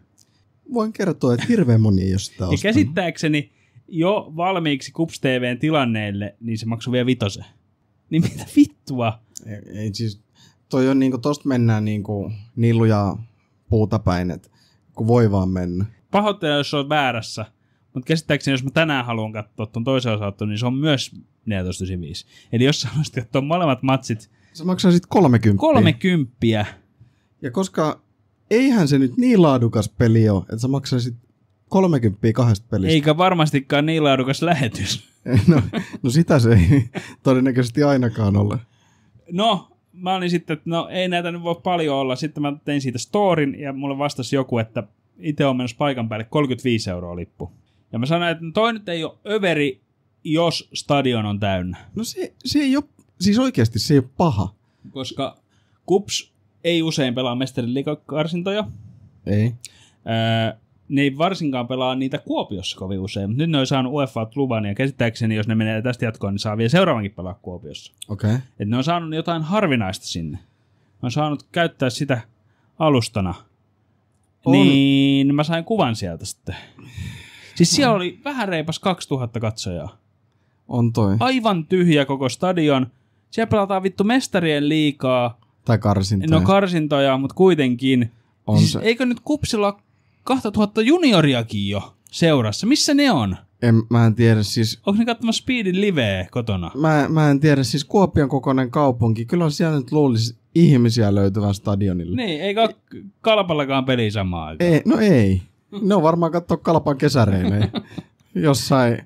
Voin kertoa, että hirveän moni ei ole sitä ostanut. Ja käsittääkseni jo valmiiksi KuPS TV:n tilanneille, niin se maksoi vielä 5. Niin mitä vittua? Ei siis, toi on niinku, tosta mennään niinku niilu ja puuta päin, että kun voi vaan mennä. Pahoittelen, jos on väärässä, mutta käsittääkseni, jos mä tänään haluan katsoa ton toisen osaottelun, niin se on myös 14,95. Eli jos sä haluaisit katsoa molemmat matsit. Se maksaa sitten 30. 30. Ja koska eihän se nyt niin laadukas peli ole, että sä maksaisit 30 2 pelistä. Eikä varmastikaan niin laadukas lähetys. No sitä se ei todennäköisesti ainakaan ole. No, mä olin sitten, että no ei näitä nyt voi paljon olla. Sitten mä tein siitä storin ja mulle vastasi joku, että itse on menossa paikan päälle 35 € lippu. Ja mä sanoin, että toi nyt ei ole överi, jos stadion on täynnä. No se ei ole, siis oikeasti se ei ole paha. Koska KuPS ei usein pelaa mestariliigakarsintoja. Ei. Ne ei varsinkaan pelaa niitä Kuopiossa kovin usein, mutta nyt ne on saanut UEFA-luvan ja käsittääkseni, jos ne menee tästä jatkoon, niin saa vielä seuraavankin pelaa Kuopiossa. Okei. Okay. Että ne on saanut jotain harvinaista sinne. Ne on saanut käyttää sitä alustana. Niin mä sain kuvan sieltä sitten. Siis siellä oli vähän reipas 2000 katsojaa. On toi. Aivan tyhjä koko stadion. Siellä pelataan vittu mestarien liigaa. Tai karsintoja. No karsintoja, mutta kuitenkin. On siis se. Eikö nyt KuPSilla 2000 junioriakin jo seurassa? Missä ne on? Mä en tiedä siis. Onko ne katsomassa Speedin liveä kotona? Mä en tiedä siis Kuopion kokoinen kaupunki. Kyllä siellä nyt luulisi ihmisiä löytyvän stadionille. Niin, eikä Kalpallakaan peli samaan aikaan. Ei. Ne on varmaan katsoa Kalpan kesäreille. Jossain,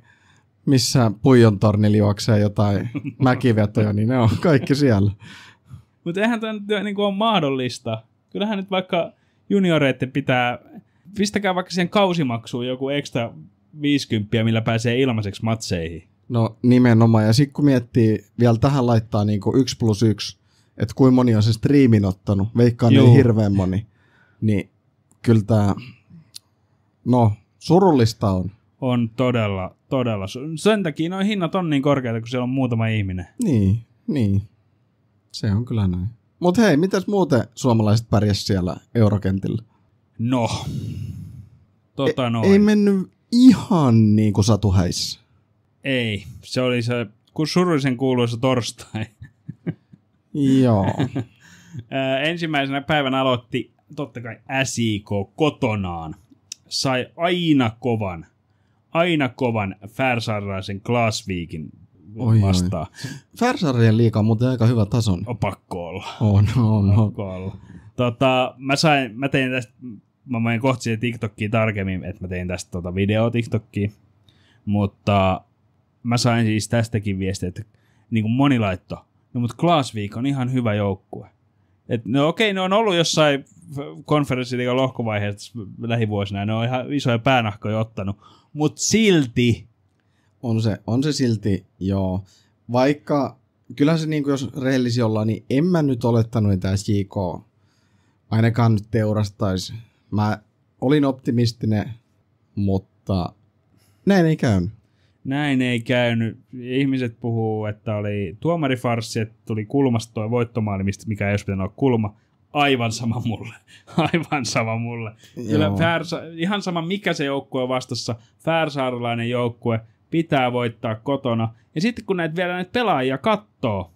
missä Puijon tornilla juoksee jotain mäkivetoja, niin ne on kaikki siellä. Mutta eihän tämä nyt niin ole mahdollista. Kyllähän nyt vaikka junioreiden pistäkää vaikka siihen kausimaksuun joku ekstra 50, millä pääsee ilmaiseksi matseihin. No nimenomaan, ja sitten kun miettii, vielä tähän laittaa niinku 1+1, että kuinka moni on sen striimin ottanut, veikkaan niin hirveän moni, niin kyllä tämä, no surullista on. On todella. Sen takia nuo hinnat on niin korkeita, kun siellä on muutama ihminen. Niin. Se on kyllä näin. Mut hei, mitäs muuten suomalaiset pärjäs siellä eurokentillä? No. Ei mennyt ihan niin kuin satuhäissä. Ei. Se oli se surullisen kuuluisa torstai. Joo. Ensimmäisenä päivän aloitti totta kai SIK kotonaan. Sai aina kovan Färsaaralaisen Glasvikin vastaan. Färsaarien liiga on muuten aika hyvä tason. Pakko olla. On. Pakko olla. Mä tein tästä, mä menen kohta siihen TikTokiin tarkemmin, että mä tein tästä video TikTokiin, mutta mä sain siis tästäkin viestiä, että niin kuin moni laitto, no mutta Glasvik on ihan hyvä joukkue. No okei, ne on ollut jossain konferenssiliigan lohkovaiheessa lähivuosina, ne on ihan isoja päänahkoja ottanut, mutta silti. On se silti, joo. Vaikka, kyllähän se niin kuin jos rehellisiä ollaan, niin en mä nyt olettanut, että JK ainakaan nyt teurastaisi. Mä olin optimistinen, mutta näin ei käynyt. Näin ei käynyt. Ihmiset puhuu, että oli tuomarifarssi, että tuli kulmasta tuo voittomaali, mikä ei olisi pitänyt olla kulma. Aivan sama mulle. Kyllä ihan sama mikä se joukkue on vastassa. Färsaaralainen joukkue pitää voittaa kotona. Ja sitten kun näitä pelaajia kattoo,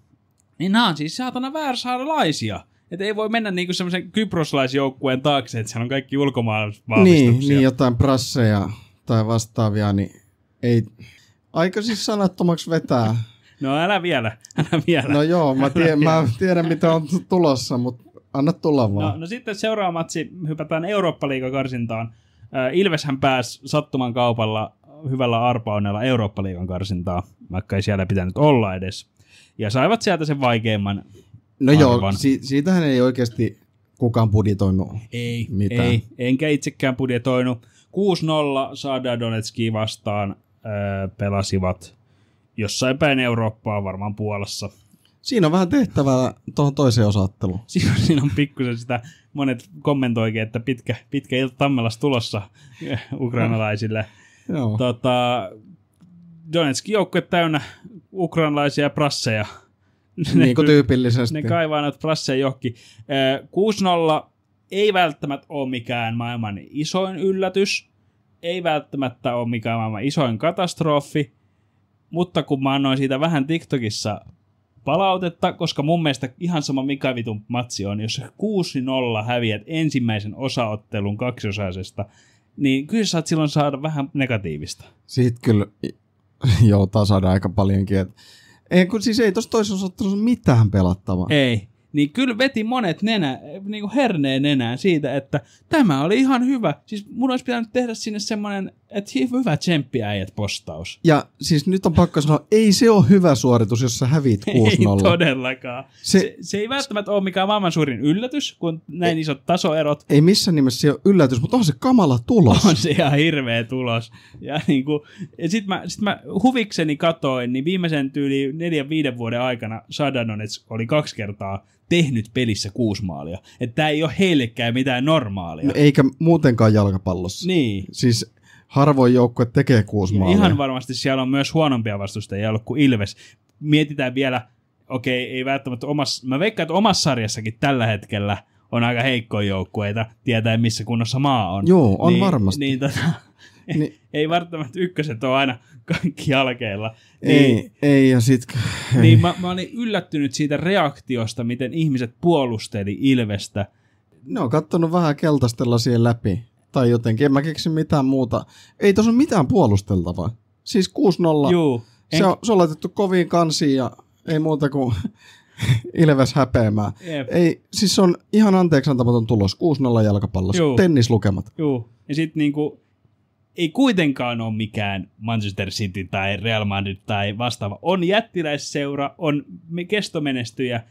niin nämä on siis saatana färsaaralaisia. Että ei voi mennä niinku semmoisen kyproslaisjoukkueen taakse, että siellä on kaikki ulkomaalaisvahvistuksia. Niin jotain brasseja tai vastaavia, niin ei. Aika siis sanattomaksi vetää. No älä vielä. No joo, mä tiedän mitä on tulossa, mutta anna tulla vaan. No sitten seuraava matsi, hypätään Eurooppa-liigan-karsintaan. Ilveshän pääsi sattuman kaupalla hyvällä arpaonnella Eurooppa-liigan karsintaan, vaikka ei siellä pitänyt olla edes. Ja saivat sieltä sen vaikeimman No arvan. Joo, siitähän ei oikeasti kukaan budjetoinut mitään. Ei, enkä itsekään budjetoinut. 6-0 Sada Donetskia vastaan pelasivat jossain päin Eurooppaa, varmaan Puolassa. Siinä on vähän tehtävää tuohon toiseen osaotteluun. Siinä on pikkusen sitä, monet kommentoikin, että pitkä ilta Tammelassa tulossa ukrainalaisille. Joo. Donetskin joukkue täynnä ukrainalaisia prasseja. Niin kuin tyypillisesti. Ne kaivaa noita prasseja johonkin. 6-0 ei välttämättä ole mikään maailman isoin yllätys. Ei välttämättä ole mikään maailman isoin katastrofi. Mutta kun mä annoin siitä vähän TikTokissa palautetta, koska mun mielestä ihan sama mikä vitun matsi on, jos 6-0 häviät ensimmäisen osaottelun kaksiosaisesta, niin kyllä saat silloin saada vähän negatiivista. Siitä kyllä joutaa saada aika paljonkin. Ei tuossa toisessa ottelussa mitään pelattavaa. Ei. Niin kyllä veti monet niin herneen nenään siitä, että tämä oli ihan hyvä. Siis mun olisi pitänyt tehdä sinne semmoinen, että hyvä tsemppiäijät postaus. Ja siis nyt on pakko sanoa, ei se ole hyvä suoritus, jos sä hävit 6-0. Ei todellakaan. Se ei välttämättä ole mikään maailman suurin yllätys, kun näin isot tasoerot. Ei missään nimessä se ole yllätys, mutta on se kamala tulos. On se ihan hirveä tulos. Ja sit mä huvikseni katoin, niin viimeisen tyyli 4-5 vuoden aikana Sada Donetsk oli 2 kertaa tehnyt pelissä 6 maalia. Että tää ei ole heillekään mitään normaalia. No, eikä muutenkaan jalkapallossa. Niin. Siis harvoin joukkue tekee 6 maalia. Ihan varmasti siellä on myös huonompia vastustajia ollut kuin Ilves. Mietitään vielä, ei välttämättä mä veikkaan, että omassa sarjassakin tällä hetkellä on aika heikkoja joukkueita, tietäen missä kunnossa maa on. Joo, on varmasti. Niin, ei välttämättä ykköset ole aina kaikki jalkeilla. Ei ja sit. Niin mä olin yllättynyt siitä reaktiosta, miten ihmiset puolusteli Ilvestä. Ne on kattonut vähän keltaistella siihen läpi. Tai jotenkin, en mä keksi mitään muuta. Ei tossa ole mitään puolusteltavaa. Siis 6-0. Juu. Se on laitettu koviin kansiin ja ei muuta kuin Ilves häpeämään. Ei, siis se on ihan anteeksiantamaton tulos. 6-0 jalkapallossa. Juu. Tennislukemat. Joo. Ja sit niinku ei kuitenkaan ole mikään Manchester City tai Real Madrid tai vastaava. On jättiläisseura, on kestomenestyjä,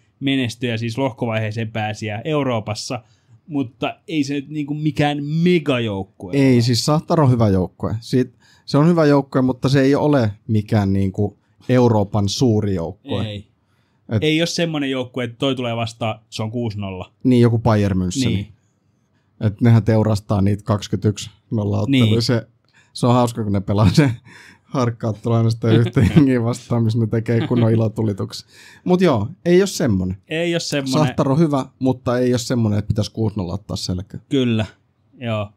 siis lohkovaiheeseen pääsiä Euroopassa, mutta ei se nyt niinku mikään megajoukkue. Ei, siis Sahtar on hyvä joukkue. Se on hyvä joukkue, mutta se ei ole mikään niinku Euroopan suuri joukkue. Ei ole semmoinen joukkue, että toi tulee vastaan, se on 6-0. Niin, joku Bayern München. Niin. Että nehän teurastaa niitä 21-0 ottelua. Niin. Se on hauska, kun ne pelaa se harkkaattelua aina sitä yhteen jengiä vastaan, missä ne tekee kunnon ilotulituksia. Mutta joo, ei ole semmonen. Ei ole semmonen. Sahtaro hyvä, mutta ei ole semmonen, että pitäisi 6-0 ottaa selkään. Kyllä, joo.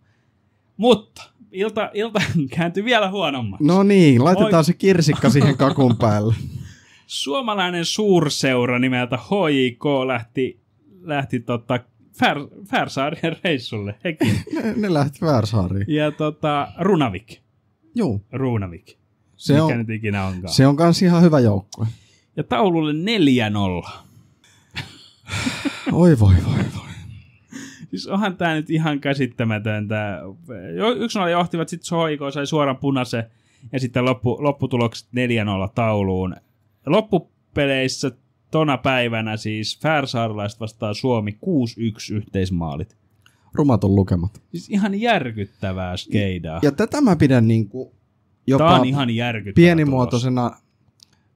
Mutta ilta kääntyi vielä huonommaksi. No niin, laitetaan se kirsikka siihen kakun päälle. Suomalainen suurseura nimeltä HJK lähti Färsaarien reissulle, hekin. Ne lähti Färsaariin. Ja Runavik. Joo. Runavik. Se mikä nyt ikinä onkaan. Se on kans ihan hyvä joukkue. Ja taululle 4-0. Oi voi. Siis onhan tää nyt ihan käsittämätöntä. 1-0 johtivat, sitten HJK sai suoran punaisen ja sitten lopputulokset 4-0 tauluun. Loppupeleissä tona päivänä siis färsaarilaiset vastaa Suomi 6-1 yhteismaalit. Rumaton lukemat. Siis ihan järkyttävää skeidaa. Ja tätä mä pidän niinku jopa tää on ihan järkyttävää pienimuotoisena,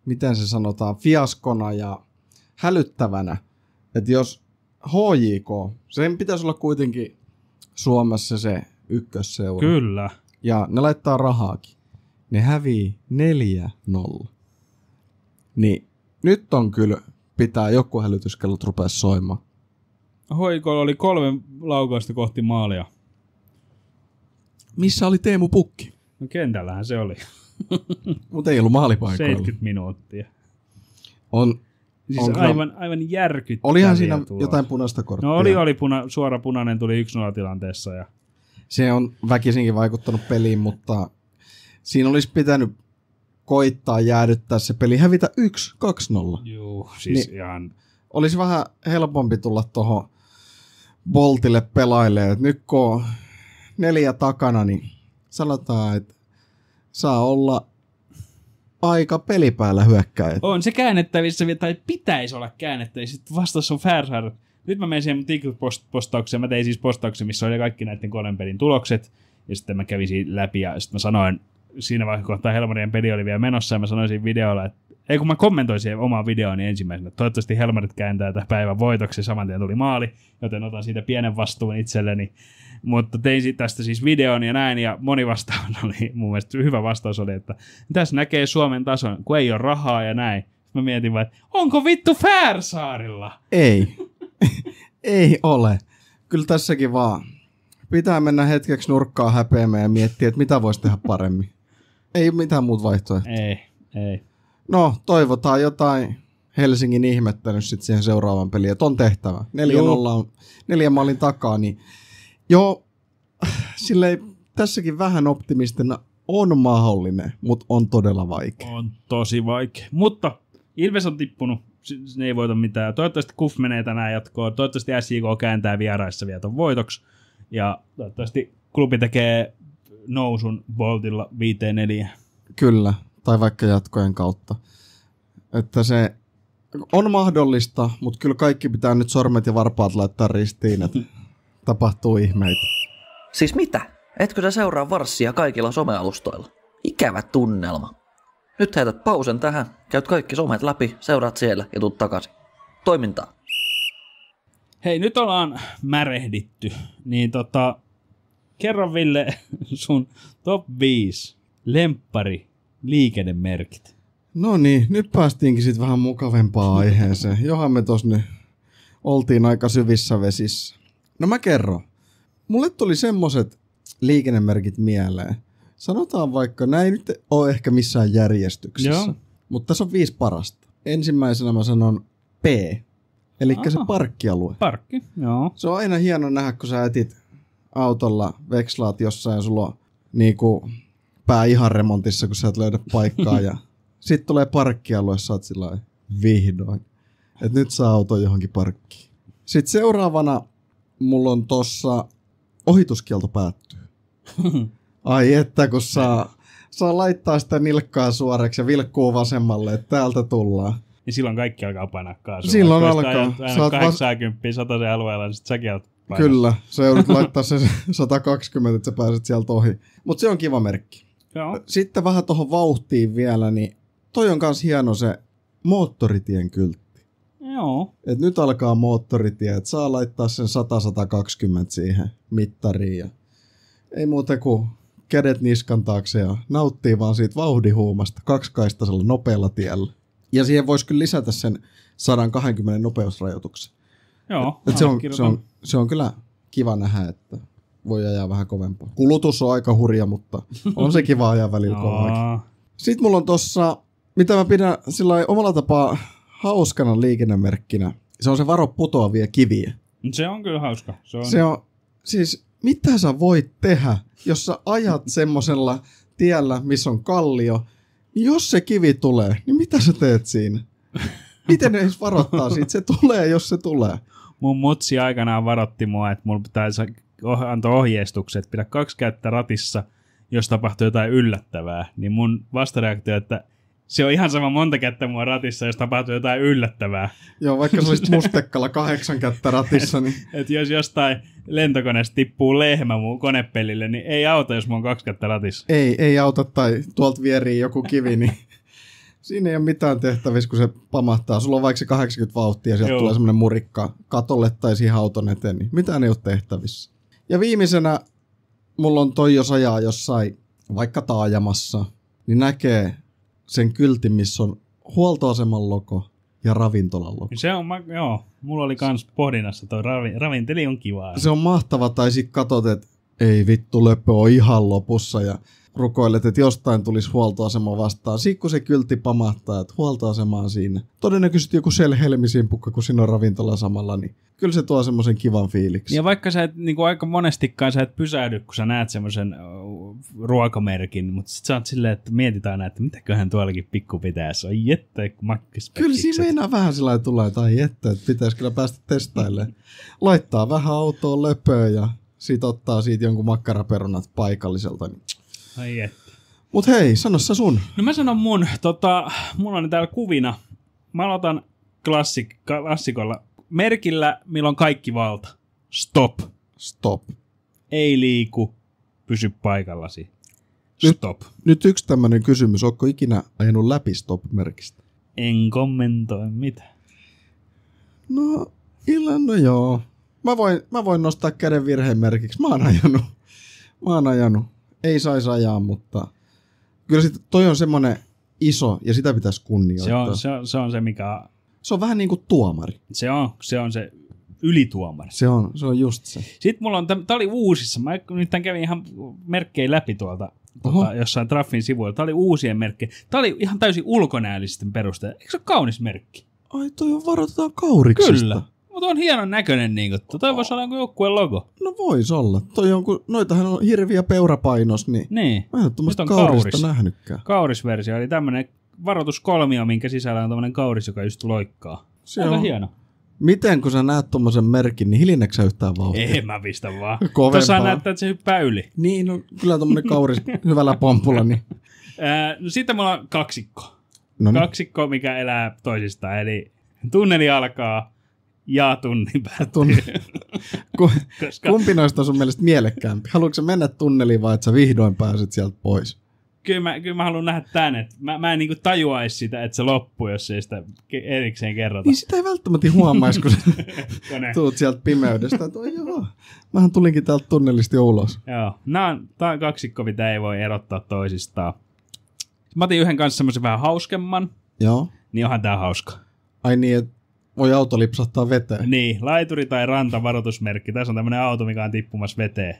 miten se sanotaan, fiaskona ja hälyttävänä. Että jos HJK, sen pitäisi olla kuitenkin Suomessa se ykkösseura. Kyllä. Ja ne laittaa rahaakin. Ne hävii 4-0. Niin nyt on kyllä, pitää joku hälytyskellot rupea soimaan. HJK oli 3 laukausta kohti maalia. Missä oli Teemu Pukki? No kentällähän se oli. Mutta ei ollut maalipaikoilla. 70 minuuttia. On siis aivan järkyttäviä. Olihan siinä tuloksia. jotain punaista korttia. No oli suora punainen tuli 1-0 tilanteessa. Ja... Se on väkisinkin vaikuttanut peliin, mutta siinä olisi pitänyt koittaa jäädyttää se peli, hävitä 1-2-0. Joo, siis niin ihan... Olisi vähän helpompi tulla tuohon Boltille pelailemaan. Nyt kun on 4 takana, niin sanotaan, että saa olla aika pelipäällä hyökkäjät. On se käännettävissä, tai pitäisi olla käännettävissä. Sitten vastassa on Färsaar. Nyt mä menen siihen mun TikTok-postaukseen. Mä tein siis postauksen, missä oli kaikki näiden 3 pelin tulokset. Ja sitten mä kävin siinä läpi ja sitten mä sanoin, siinä vaiheessa kohtaa Helmarien peli oli vielä menossa ja mä sanoin siinä videolla, että kun mä kommentoin siihen omaan videoon ensimmäisenä, että toivottavasti Helmarit kääntää tämän päivän voitoksi, saman tien tuli maali, joten otan siitä pienen vastuun itselleni. Mutta tein tästä siis videon ja näin, ja moni vastaus oli, mun mielestä hyvä vastaus oli, että tässä näkee Suomen tason, kun ei ole rahaa ja näin. Mä mietin vaan, että onko vittu Färsaarilla? Ei. Ei ole. Kyllä tässäkin vaan pitää mennä hetkeksi nurkkaan häpeämään ja miettiä, että mitä voisi tehdä paremmin. Ei mitään muuta vaihtoehtoa. Ei. No, toivotaan jotain Helsingin ihmettä nyt sitten siihen seuraavan peliin, että on tehtävä. 4-0 on 4 maalin takaa, niin joo, silleen tässäkin vähän optimistina on mahdollinen, mutta on todella vaikea. On tosi vaikea, mutta Ilves on tippunut, ne ei voita mitään. Toivottavasti KUF menee tänään jatkoon, toivottavasti SJK kääntää vieraissa vielä ton voitoksi, ja toivottavasti klubi tekee nousun Boltilla 5-4. Kyllä, tai vaikka jatkojen kautta. Että se on mahdollista, mutta kyllä kaikki pitää nyt sormet ja varpaat laittaa ristiin, että tapahtuu ihmeitä. Siis mitä? Etkö sä seuraa Varssia kaikilla somealustoilla? Ikävä tunnelma. Nyt heität pausen tähän, käyt kaikki somet läpi, seuraat siellä ja tuut takaisin. Toimintaa. Hei, nyt ollaan märehditty, niin kerro Ville sun top 5 lemppari liikennemerkit. No niin, nyt päästiinkin sitten vähän mukavempaan aiheeseen. Johan me tos nyt oltiin aika syvissä vesissä. No mä kerron. Mulle tuli semmoset liikennemerkit mieleen. Sanotaan vaikka, näin ei nyt ole ehkä missään järjestyksessä. Joo. Mutta tässä on 5 parasta. Ensimmäisenä mä sanon P. Eli se parkkialue. Parkki, joo. Se on aina hieno nähdä, kun sä etit autolla vekslaat jossain ja sulla on niinku pää ihan remontissa, kun sä et löydä paikkaa. Ja sit tulee parkkialue, sä oot sillä vihdoin. Että nyt saa auto johonkin parkkiin. Sitten seuraavana mulla on tossa ohituskielto päättyy. Ai että kun saa laittaa sitä nilkkaa suoreksi ja vilkkuu vasemmalle, että täältä tullaan. Niin silloin kaikki alkaa painaa kaasua. Silloin alkaa. Aina 80 100 alueella, niin sit säkin alat painaa. Kyllä, sä joudut laittaa se 120, että sä pääset sieltä ohi. Mutta se on kiva merkki. Joo. Sitten vähän tuohon vauhtiin vielä, niin toi on kans hieno se moottoritien kyltti. Joo. Et nyt alkaa moottoritie, että saa laittaa sen 100-120 siihen mittariin. Ja ei muuta kuin kädet niskan taakse ja nauttii vaan siitä vauhdihuumasta kaksikaistaisella nopealla tiellä. Ja siihen voisi kyllä lisätä sen 120 nopeusrajoituksen. Joo, Et se on kyllä kiva nähdä, että voi ajaa vähän kovempaa. Kulutus on aika hurja, mutta on se kiva ajaa välillä kovaakin. Sitten mulla on tossa, mitä mä pidän sillä omalla tapaa hauskana liikennemerkkinä. Se on se varo putoavia kiviä. Se on kyllä hauska. Se on siis, mitä sä voit tehdä, jos sä ajat semmosella tiellä, missä on kallio, niin jos se kivi tulee, niin mitä sä teet siinä? Miten ne edes varoittaa siitä? Se tulee, jos se tulee. Mun mutsi aikanaan varoitti mua, että mulla pitäisi antaa ohjeistukset, että pidä 2 kättä ratissa, jos tapahtuu jotain yllättävää. Niin mun vastareaktio, että se on ihan sama monta kättä mua ratissa, jos tapahtuu jotain yllättävää. Joo, vaikka sä olisit mustekkalla 8 kättä ratissa, niin... Et jos jostain lentokoneesta tippuu lehmä mun konepellille, niin ei auta, jos mulla on 2 kättä ratissa. Ei auta, tai tuolta vierii joku kivi, niin siinä ei ole mitään tehtävissä, kun se pamahtaa. Sulla on vaikka se 80 vauhtia, ja sieltä tulee semmoinen murikka katolle tai siihen auton eteen, niin mitään ei ole tehtävissä. Ja viimeisenä mulla on toi, jos ajaa jossain vaikka taajamassa, niin näkee sen kyltin, missä on huoltoaseman logo ja ravintolan logo. Se on, mulla oli kans pohdinnassa toi ravinteli on kivaa. Se on mahtava, tai sit katot, että ei vittu, löpö on ihan lopussa ja rukoilet, että jostain tulisi huoltoasema vastaan. Sitten kun se kyltti pamahtaa, että huoltoasema on siinä. Todennäköisesti joku Shell-helmisimpukka, kun siinä on ravintola samalla, niin kyllä se tuo semmoisen kivan fiiliksi. Ja vaikka sä et, niin kuin aika monestikaan sä et pysähdy, kun sä näet semmoisen ruokamerkin, mutta sit sä oot silleen, että mietitään, että mitäköhän tuollakin pikku pitäisi. Ai jettä, kun makkispekikset. Kyllä siinä meinaa vähän sillä lailla tulee, tai jettä, että pitäisi kyllä päästä testailemaan. Laittaa vähän autoon löpöä ja sit ottaa siitä jonkun makkaraperunat paikalliselta, niin ai että. Mut hei, sano sä sun. No mä sanon mun, mulla on täällä kuvina. Mä aloitan klassikolla. Merkillä, milloin kaikki valta. Stop. Stop. Ei liiku. Pysy paikallasi. Stop. Nyt yksi tämmönen kysymys. Ootko ikinä ajanut läpi stop-merkistä? En kommentoi mitä. No joo. Mä voin nostaa käden virheen merkiksi. Mä oon ajanut. Ei saisi ajaa, mutta kyllä sit toi on semmonen iso ja sitä pitäisi kunnioittaa. Se on se, mikä... Se on vähän niin kuin tuomari. Se on se ylituomari. Se on just se. Sitten mulla on, tää oli uusissa. Mä nyt kävin ihan merkkejä läpi tuolta jossain Traffin sivuilla. Tää oli uusien merkkejä. Tää oli ihan täysin ulkonäöllisten perusteella. Eikö se ole kaunis merkki? Ai toi on varoitetaan kauriksesta. Kyllä. Mutta on hienon näköinen niinku. Toi voisi olla jonkun joukkueen logo. No vois olla. Noitahan on hirviä peurapainos, niin mä en ole tuommoista kaurista nähnytkään. Kaurisversio, eli tämmönen varoituskolmio, minkä sisällä on tämmönen kauris, joka just loikkaa. Se on hieno. Miten kun sä näet tommosen merkin, niin hiljenneekö sä yhtään vauhtia? Ei mä pistä vaan. Kovempaa. Tuossa näyttää, että se hyppää yli. Niin, no kyllä tommonen kauris hyvällä pompulla. Niin. No sitten mulla on kaksikko. Noniin. Kaksikko, mikä elää toisistaan, eli tunneli alkaa ja tunnin päättyy. Kumpi noista on sun mielestä mielekkäämpi? Haluatko sä mennä tunneliin vai että sä vihdoin pääset sieltä pois? Kyllä mä haluan nähdä tän, että mä en niinku tajuaisi sitä, että se loppuu, jos ei sitä erikseen kerrota. Niin sitä ei välttämättä huomaisi, kun sä tuut sieltä pimeydestä. Joo, mähän tulinkin täältä tunnelista jo ulos. Joo, tää on kaksikko, mitä ei voi erottaa toisistaan. Mä otin yhden kanssa semmoisen vähän hauskemman. Joo. Niin onhan tää hauska. Ai niin, että voi auto lipsahtaa veteen. Niin, laituri tai rantavaroitusmerkki. Tässä on tämmönen auto, mikä on tippumassa veteen.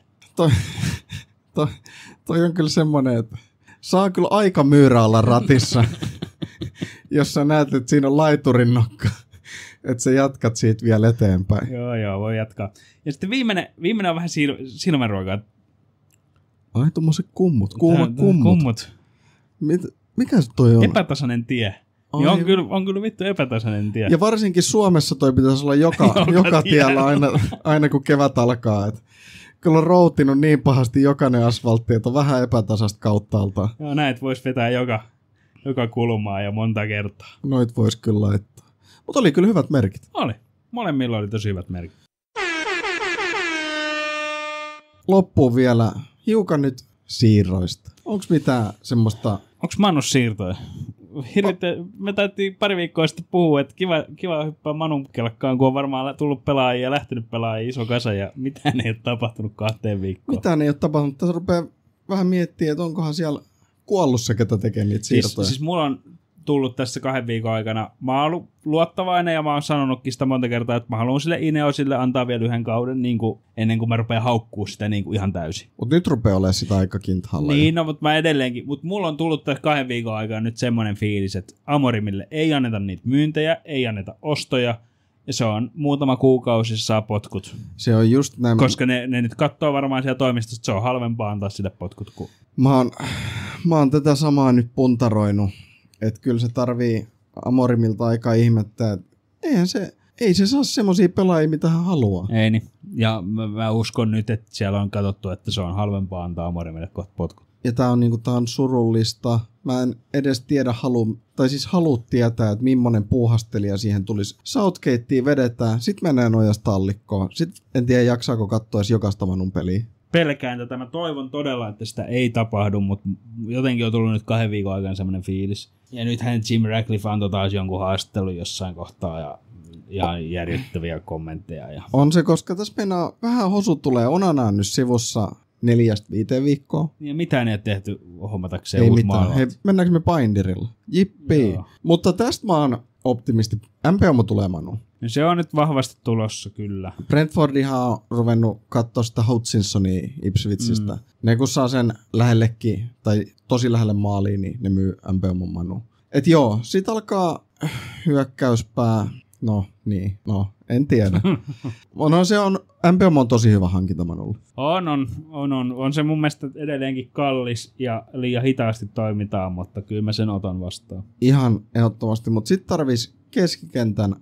Toi on kyllä semmonen, että saa kyllä aika myyrä olla ratissa, jos sä näet, että siinä on laiturin nokka, että sä jatkat siitä vielä eteenpäin. Joo, voi jatkaa. Ja sitten viimeinen on vähän silmänruokaa. Ai tommoset kummut, kuumat kummut. Mikä se toi on? Epätasainen tie. Niin on kyllä vittu epätasainen tie. Ja varsinkin Suomessa toi pitäisi olla joka tiellä aina kun kevät alkaa. Et kyllä on routinut niin pahasti jokainen asfaltti, että on vähän epätasasta kauttaaltaan. Joo, näet vois vetää joka kulmaa ja monta kertaa. Noit vois kyllä laittaa. Mutta oli kyllä hyvät merkit. Oli. Molemmilla oli tosi hyvät merkit. Loppuun vielä hiukan nyt siirroista. Onks mitään semmoista... Onks Manus siirtoja? Me taittiin pari viikkoa sitten puhua, että kiva hyppää Manun kelkkaan, kun on varmaan tullut pelaajia ja lähtenyt pelaajia iso kasa ja mitään ei ole tapahtunut 2 viikkoon. Mitään ei ole tapahtunut. Tässä rupeaa vähän miettiä, että onkohan siellä kuollut se, ketä tekee niitä siirtoja. Siis mulla on tullut tässä 2 viikon aikana. Mä oon ollut luottavainen ja mä oon sanonutkin sitä monta kertaa, että mä haluan sille Ineosille antaa vielä 1 kauden niin kuin, ennen kuin mä rupean haukkuu sitä niin kuin ihan täysin. Mutta nyt rupeaa olemaan sitä aika kinthalla. Niin, no, mutta mä edelleenkin. Mutta mulla on tullut tässä 2 viikon aikana nyt semmoinen fiilis, että Amorimille ei anneta niitä myyntejä, ei anneta ostoja. Ja se on muutama kuukausi saa potkut. Se on just näin. Koska ne nyt katsoo varmaan siellä toimistosta, että se on halvempaa antaa sille potkut kuin... Mä oon tätä samaa nyt puntaroinut. Että kyllä se tarvii Amorimilta aika ihmettää, että ei se saa semmosia pelaajia, mitä hän haluaa. Ei niin. Ja mä uskon nyt, että siellä on katsottu, että se on halvempaa antaa Amorimille kohta potkut. Ja tää on surullista. Mä en edes tiedä halua tietää, että millainen puuhastelija siihen tulisi. Southgatea vedetään, sit menee nojasta tallikkoon. Sit en tiedä, jaksaako katsoa edes jokaista Manun peliä. Pelkään tätä. Mä toivon todella, että sitä ei tapahdu, mutta jotenkin on tullut nyt 2 viikon aikana semmoinen fiilis. Ja nythän Jim Ratcliffe antoi taas jonkun haastattelun jossain kohtaa ja järjettäviä kommentteja. Ja... On se, koska tässä mennään vähän hosut tulee Onanaan nyt sivussa 4-5 viikkoa. Ja mitään ei ole tehty hommatakseen ei uusi mitään. maalivahti. Hei, mennäänkö me Binderilla? Jippii. Joo. Mutta tästä mä oon optimisti. MPM tulee Manu. No se on nyt vahvasti tulossa, kyllä. Brentfordihan on ruvennut katsoa sitä Hutchinsonia Ipswichistä. Ne kun saa sen lähellekin, tai tosi lähelle maaliin, niin ne myy MPM Manu. Et joo, sit alkaa hyökkäyspää. En tiedä. MPM on tosi hyvä hankinta Manulle. On se mun mielestä edelleenkin kallis ja liian hitaasti toimitaan, mutta kyllä mä sen otan vastaan. Ihan ehdottomasti, mutta sitten tarvitsisi keskikentän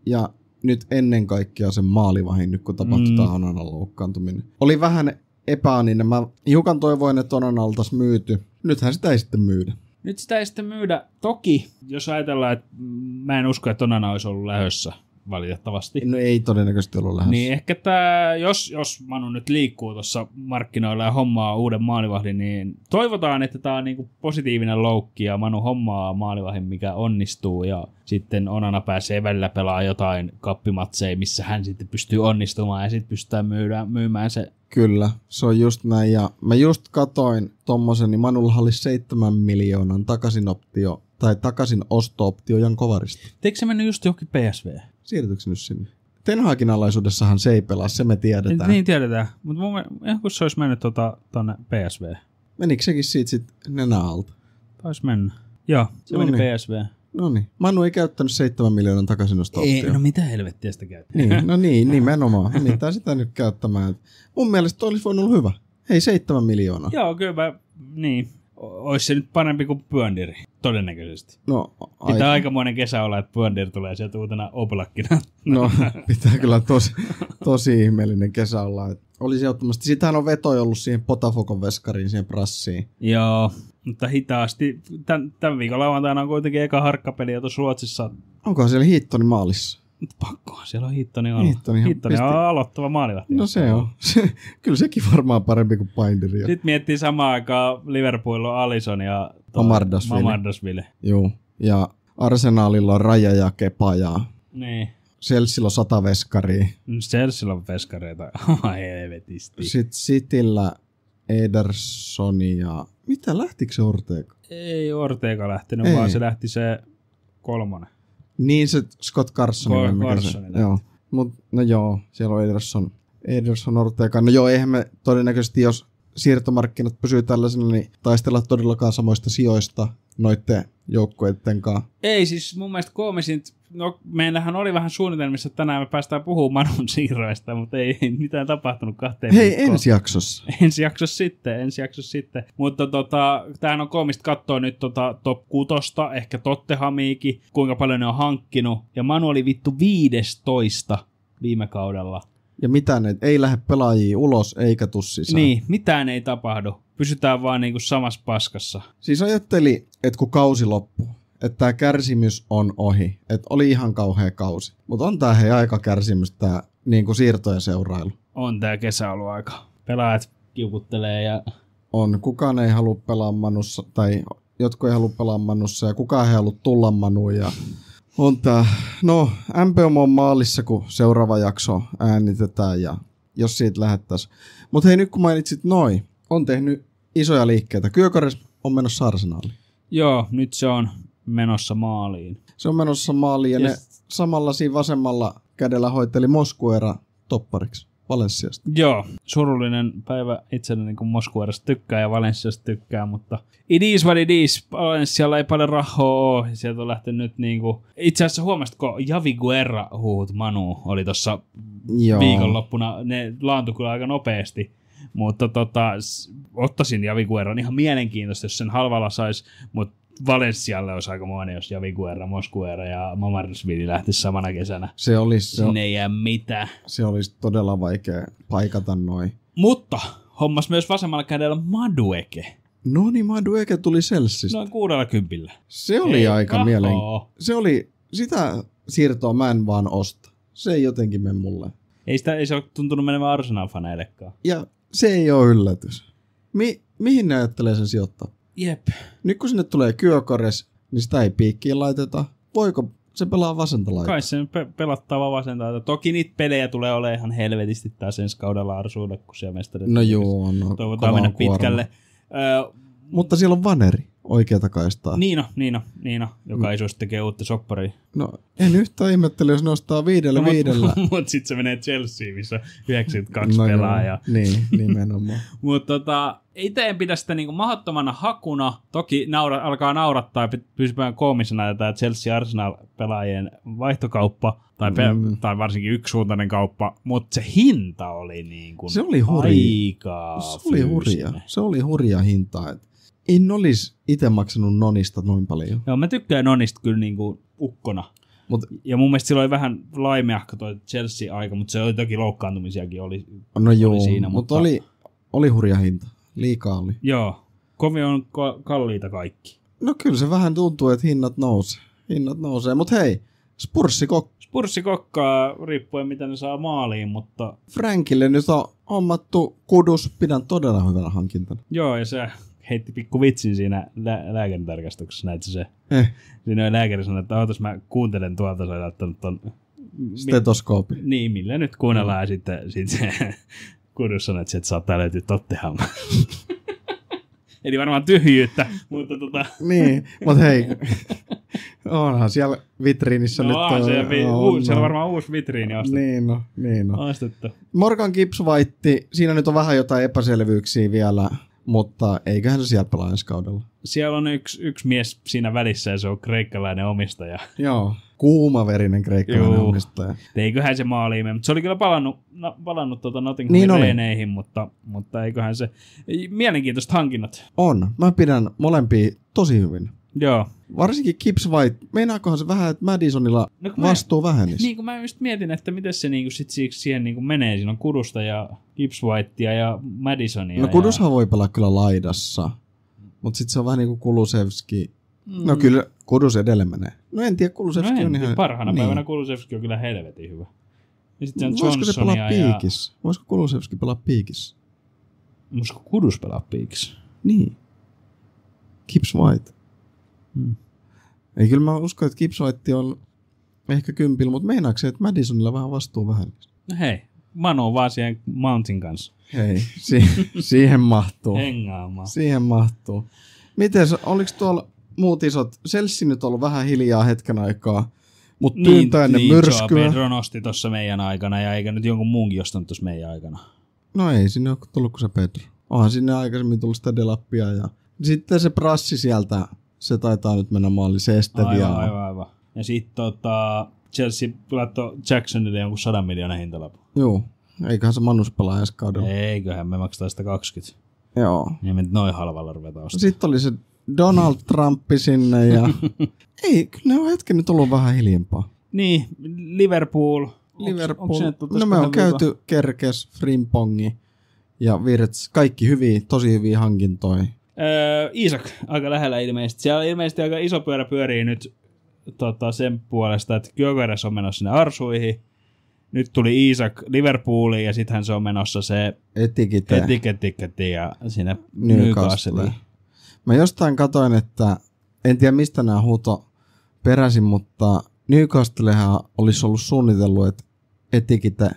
ja nyt ennen kaikkea sen maalivahin, nyt kun tapahtuu Onanan loukkaantuminen. Oli vähän epäoninen. Mä hiukan toivoin, että Onanan oltaisiin myyty. Nythän sitä ei sitten myydä. Nyt sitä ei sitten myydä. Toki, jos ajatellaan, että mä en usko, että Onana olisi ollut lähdössä valitettavasti. No ei todennäköisesti ollut lähdössä. Niin ehkä tämä, jos Manu nyt liikkuu tuossa markkinoilla ja hommaa uuden maalivahdin, niin toivotaan, että tämä on niinku positiivinen loukki ja Manu hommaa maalivahdin, mikä onnistuu ja sitten Onana pääsee välillä pelaamaan jotain kappimatseja, missä hän sitten pystyy onnistumaan ja sitten pystytään myymään se. Kyllä, se on just näin ja mä just katoin tommosen, niin Manulla oli 7 miljoonan takaisinoptio tai takaisin osto-optio Jan Kovarista. Eikö se mennyt just johonkin PSV? Siirrytkö nyt sinne? Ten Hagin alaisuudessahan se ei pelaa, se me tiedetään. Niin tiedetään, mutta kun se olisi mennyt tonne PSV. Menikö sekin siitä sitten nenä alta? Taisi mennä. Joo, se meni PSV. Noniin. Manu ei käyttänyt 7 miljoonan takaisinosto-optio. Ei, no mitä helvettiä sitä käyttää? Niin, nimenomaan. Mitä sitä nyt käyttämään? Mun mielestä olisi voinut olla hyvä. Hei, 7 miljoonaa. Joo, kyllä niin. Olisi se nyt parempi kuin Björndiri, todennäköisesti. No, pitää aikamoinen kesä olla, että Björndiri tulee sieltä uutena Oblakkina. No, pitää kyllä tosi ihmeellinen kesä olla. Olisi ehdottomasti. Sitähän on vetoja ollut siihen Potafokon veskariin, siihen prassiin. Joo, mutta hitaasti. Tämän viikon lauantaina on kuitenkin eka harkkapeli jo tuossa Ruotsissa. Onkohan siellä Hiittoni maalissa? Pakkohan siellä on Hiittoni olla. Hiittoni on aloittava maalivahti. No se on. Kyllä sekin varmaan parempi kuin Binderi. Sitten miettii samaan aikaan Liverpool on Alisson ja Mamardashvili. Joo, ja Arsenalilla on Raja ja Kepa ja niin. Chelsealla on 100 veskaria. Chelsealla on veskareita. Helvetisti. Sitten Cityllä Ederson ja... Mitä, lähtikö se Ortega? Ei Ortega lähtenyt, vaan se lähti se 3. Niin se Scott Carson. Joo. No joo, siellä on Ederson Ortega. No joo, eihän me todennäköisesti, jos siirtomarkkinat pysyy tällaisena, niin taistella todellakaan samoista sijoista noitten joukkueiden kanssa. Ei siis mun mielestä koomisin, no meillähän oli vähän suunnitelmissa, että tänään me päästään puhumaan Manun siirroista, mutta ei mitään tapahtunut 2 viikkoon. Hei, ensi jaksossa. Ensi jaksossa sitten. Mutta tämähän on koomista katsoa nyt top 6, ehkä Tottenhamiikin, kuinka paljon ne on hankkinut. Ja Manu oli vittu 15 viime kaudella. Ja mitään ei lähde pelaajia ulos eikä tuu sisään. Niin, mitään ei tapahdu. Pysytään vaan niinku samassa paskassa. Siis ajatteli, että kun kausi loppuu, että tämä kärsimys on ohi. Että oli ihan kauhea kausi. Mutta on tää aika kärsimys tää niinku siirtojen seurailu. On tää kesä ollut aika. Pelaajat kiukuttelee ja... On. Kukaan ei halua pelaa Manussa, tai jotkut ei halua pelaa Manussa ja kukaan ei halua tulla Manuun ja... On tää. No, MPM on maalissa, kun seuraava jakso äänitetään ja jos siitä lähettäisiin. Mutta hei, nyt kun mainitsit on tehnyt isoja liikkeitä. Gyökeres on menossa Arsenaaliin. Joo, nyt se on menossa maaliin. Se on menossa maaliin ja ne Yes. samalla siinä vasemmalla kädellä hoiteli Mosquera toppariksi Valenssiasta. Joo, surullinen päivä itselleni, kun Moskuerasta tykkää ja Valenssiasta tykkää, mutta it is what it is. Valenssialla ei paljon rahaa ole. Sieltä on lähtenyt nyt niinku... Itse asiassa huomasitko, Javi Guerra huut Manu oli tuossa Joo. viikonloppuna. Ne laantui kyllä aika nopeasti. Mutta ottaisin Javi Guerran ihan mielenkiintoista, jos sen halvalla saisi, mutta Valenssialle olisi aikamoinen, jos Javi Guerra, Mosquera ja Mamarsvili lähtisi samana kesänä. Se olisi, Sinne ei jää mitään. se olisi todella vaikea paikata noin. Mutta hommas myös vasemmalla kädellä Madueke. No niin, Madueke tuli Chelseasta. Noin 60. Se oli Ei aika kahoo. mielenkiintoista. Se oli, sitä siirtoa mä en vaan osta. Se ei jotenkin mene mulle. Ei se ole tuntunut menevän Arsenal-faneillekaan. Ja se ei ole yllätys. Mihin ne ajattelee sen sijoittaa? Jep. Nyt kun sinne tulee Gyökeres, niin sitä ei piikkiin laiteta. Voiko se pelaa vasenta laittaa? Kai sen pelattava vasenta. Toki niitä pelejä tulee olemaan ihan helvetisti taas ensi kaudella Arsuille, kun siellä mestarit. No joo, no Toivotaan mennä kova kuorma. pitkälle. Mutta siellä on Vaneri oikeata kaistaa. Niino, joka ei suosi tekee uutta sopparia. No en yhtään ihmettele, jos nostaa 5-5. Mutta sitten se menee Chelsea, missä 92 pelaajaa. Niin, nimenomaan. Mutta itse en pidä sitä niinku mahdottomana hakuna. Toki alkaa naurattaa ja pysypään koomisena tämä Chelsea-Arsenal-pelaajien vaihtokauppa. Tai varsinkin yksisuuntainen kauppa. Mutta se hinta oli niinku Se oli hurja. aika Se oli hurja. fyysinen. Se oli hurja hinta. En olisi itse maksanut nonista noin paljon. Joo, mä tykkään Nonista kyllä niinku ukkona. Ja mun mielestä sillä oli vähän laimeahka toi Chelsea-aika, mutta se oli toki loukkaantumisiakin oli, No joo, oli siinä. mutta oli hurja hinta. Liikaa oli. Joo, kovin on kalliita kaikki. No kyllä se vähän tuntuu, että hinnat nousee. Mutta hei, Spurssi kokkaa, riippuen mitä ne saa maaliin, mutta... Frankille nyt on hommattu Kudus, pidän todella hyvänä hankintana. Joo, ja se heitti pikku vitsin siinä lääkäritarkastuksessa, näitä se. Siinä oli lääkäri sanoi, että ootas mä kuuntelen tuolta, se oli laittanut ton... Stetoskoopi. Niin, millä nyt kuunnellaan, ja sitten se Kudus sanoi, että sieltä saattaa löytyä Tottenham. Eli varmaan tyhjyyttä, mutta Niin, mutta hei, onhan siellä vitriinissä no, nyt... siellä on varmaan uusi vitriini ostettu. Niin no. Ostettu. Morgan Gibbs White, siinä nyt on vähän jotain epäselvyyksiä vielä, mutta eiköhän se siellä pelaa ensi kaudella. Siellä on yksi mies siinä välissä ja se on kreikkalainen omistaja. Joo, kuumaverinen kreikkalainen omistaja. Eiköhän se maaliin mene, mutta se oli kyllä palannut Nottinghamin Niin reeneihin, mutta eiköhän se... Mielenkiintoiset hankinnat. On, mä pidän molempia tosi hyvin. Joo. Varsinkin Gibbs White, meinaakohan se vähän, että Madisonilla vastuu vähenisi? Niin kuin mä just mietin, että miten se niinku sit siihen niinku menee. Siinä on Kudusta ja Gibbs Whitea ja Madisonia. No Kudushan voi pelaa kyllä laidassa, mutta sitten se on vähän niin kuin Kulusevski. No kyllä Kudus edelleen menee. No en tiedä, Kulusevski on ihan... Parhaana päivänä Kulusevski on kyllä helvetin hyvä. Ja sitten on voisiko se pelaa Johnsonia piikissä? Voisiko Kulusevski pelaa piikissä? Voisiko Kudus pelaa piikissä? Niin. Gibbs White. Ei kyllä mä uskon, että Gibbs White on ehkä kympillä, mutta meinaako se, että Madisonilla vähän vastuu vähän? No hei, Manu vaan siihen Mountin kanssa. Hei, siihen mahtuu. Hengaamaan. Siihen mahtuu. Mites, oliko tuolla muut isot? Chelsea nyt on ollut vähän hiljaa hetken aikaa, mutta tyyntää ennen myrskyä. Pedro nosti tuossa meidän aikana ja eikä nyt jonkun muunkin ostanut tuossa meidän aikana. No ei sinne ole tullut kuin se Pedro. Onhan sinne aikaisemmin tullut sitä Delappia ja sitten se Prassi sieltä, se taitaa nyt mennä maaliin, se Estevia. Aivan. Ja sitten Chelsea laittoi Jacksonille jonkun 100 miljoonan hintalapun. Joo, eiköhän se Manus pelaa ensi kaudella. Eiköhän me maksetaan sitä 20. Joo. Ja me nyt noin halvalla ruvetaan ostamaan. Sitten oli se Donald Trumpi sinne ja... Ei, kyllä ne on hetken nyt ollut vähän hiljempaa. Niin, Liverpool. No me on käyty Kerkes, Frimpongi ja Virts. Kaikki hyviä, tosi hyviä hankintoja. Isak aika lähellä ilmeisesti. Siellä ilmeisesti aika iso pyörä pyörii nyt sen puolesta, että Gyökeres on menossa sinne Arsuihin. Nyt tuli Isak Liverpooliin ja sittenhän se on menossa se Etiketi ja sinne Newcastleen. Mä jostain katoin, että en tiedä mistä nämä huuto peräsin, mutta Newcastlehan olisi ollut suunnitellut, että Etikite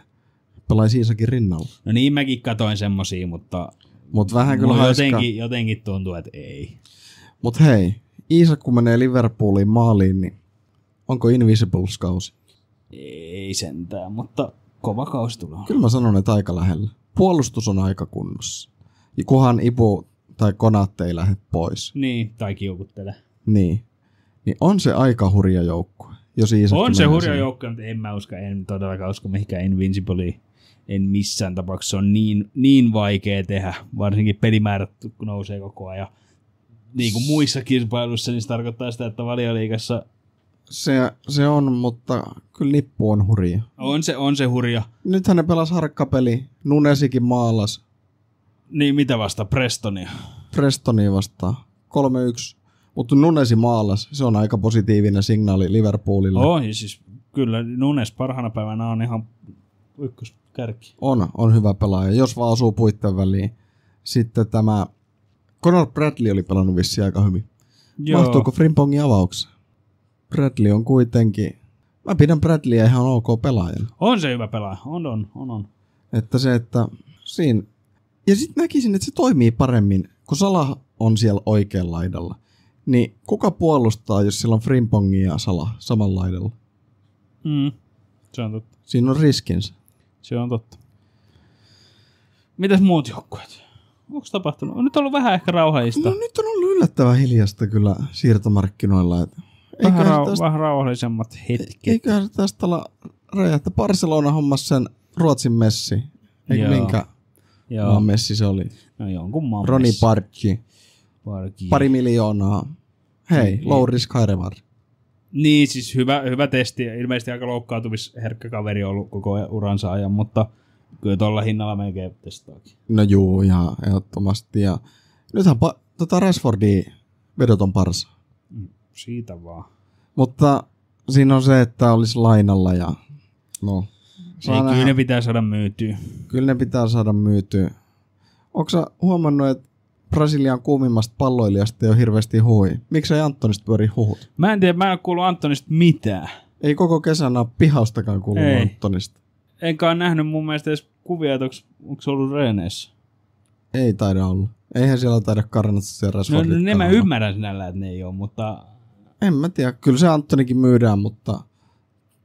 pelaisi Isakin rinnalla. No niin mäkin katoin semmosia, mutta Mut vähän kyllä Mulla haiskaa. jotenkin tuntuu, että ei. Mut hei, Iisak kun menee Liverpooliin maaliin, niin onko Invisibles-kausi? Ei sentään, mutta kova kausi tulee. Kyllä mä sanon, että aika lähellä. Puolustus on aika kunnossa. Ja kunhan Ibu tai Konate ei lähde pois. Niin, tai kiukuttele. Niin on se aika hurja joukkue. Jos Iisak On se menee hurja sinne. joukko, mutta en todellakaan usko mihinkään Invinciblea. En missään tapauksessa. Se on niin vaikea tehdä, varsinkin pelimäärät kun nousee koko ajan. Niin kuin muissa kilpailuissa, niin se tarkoittaa sitä, että Valioliigassa Se on, mutta kyllä nippu on hurja. on se hurja. Nythän ne pelas harkkapeli. Nunesikin maalas Niin mitä vasta Prestonia? Prestonia vastaan. 3-1. Mutta Nunesi maalas. Se on aika positiivinen signaali Liverpoolille. Ja siis kyllä Nunes parhaana päivänä on ihan ykköskärki. On hyvä pelaaja, jos vaan osuu puitten väliin. Sitten tämä Conor Bradley oli pelannut vissiin aika hyvin. Joo. Mahtuuko Frimpongin avaukseen? Bradley on kuitenkin... Mä pidän Bradleyä ihan ok pelaajana. On se hyvä pelaaja. On. Että se, että siinä... Ja sitten näkisin, että se toimii paremmin, kun Salah on siellä oikealla laidalla. Niin kuka puolustaa, jos siellä on Frimpongin ja Salah samalla laidalla? Se on totta. Siinä on riskinsä. Se on totta. Mitäs muut joukkueet? Onko tapahtunut? On nyt ollut vähän ehkä rauhallista. No nyt on ollut yllättävän hiljasta kyllä siirtomarkkinoilla. Että Vähän rauhallisemmat hetket. eiköhän tästä olla räjähtä. Barcelona hommas sen Ruotsin Messi. Eikö Joo. minkä Joo. maan Messi se oli? No jonkun maan Roni Messi. Barci. Pari miljoonaa. Hei, low risk high reward. Niin, siis hyvä testi. Ilmeisesti aika loukkaantumisherkkä kaveri on ollut koko uransa ajan, mutta kyllä tuolla hinnalla melkein testaakin. No juu, ihan ehdottomasti. Ja nythän Rashfordia vedoton parsa. Siitä vaan. Mutta siinä on se, että olisi lainalla ja no... Kyllä ne pitää saada myytyä. Kyllä ne pitää saada myytyä. Onko sä huomannut, että Brasilian kuumimmasta palloilijasta ei ole hirveästi hui? Miksei Antonista pyöri huhut? Mä en tiedä, mä en ole kuullut Antonista mitään. Ei koko kesänä ole pihaustakaan kuullut Ei. Antonista. Enkä ole nähnyt mun mielestä edes kuvia, että onko se ollut reeneissä. Ei taida olla. Eihän siellä taida karnatsa ja No Rashfordit. ne mä ymmärrän sinällä, että ne ei ole, mutta... En mä tiedä. Kyllä se Antonikin myydään, mutta...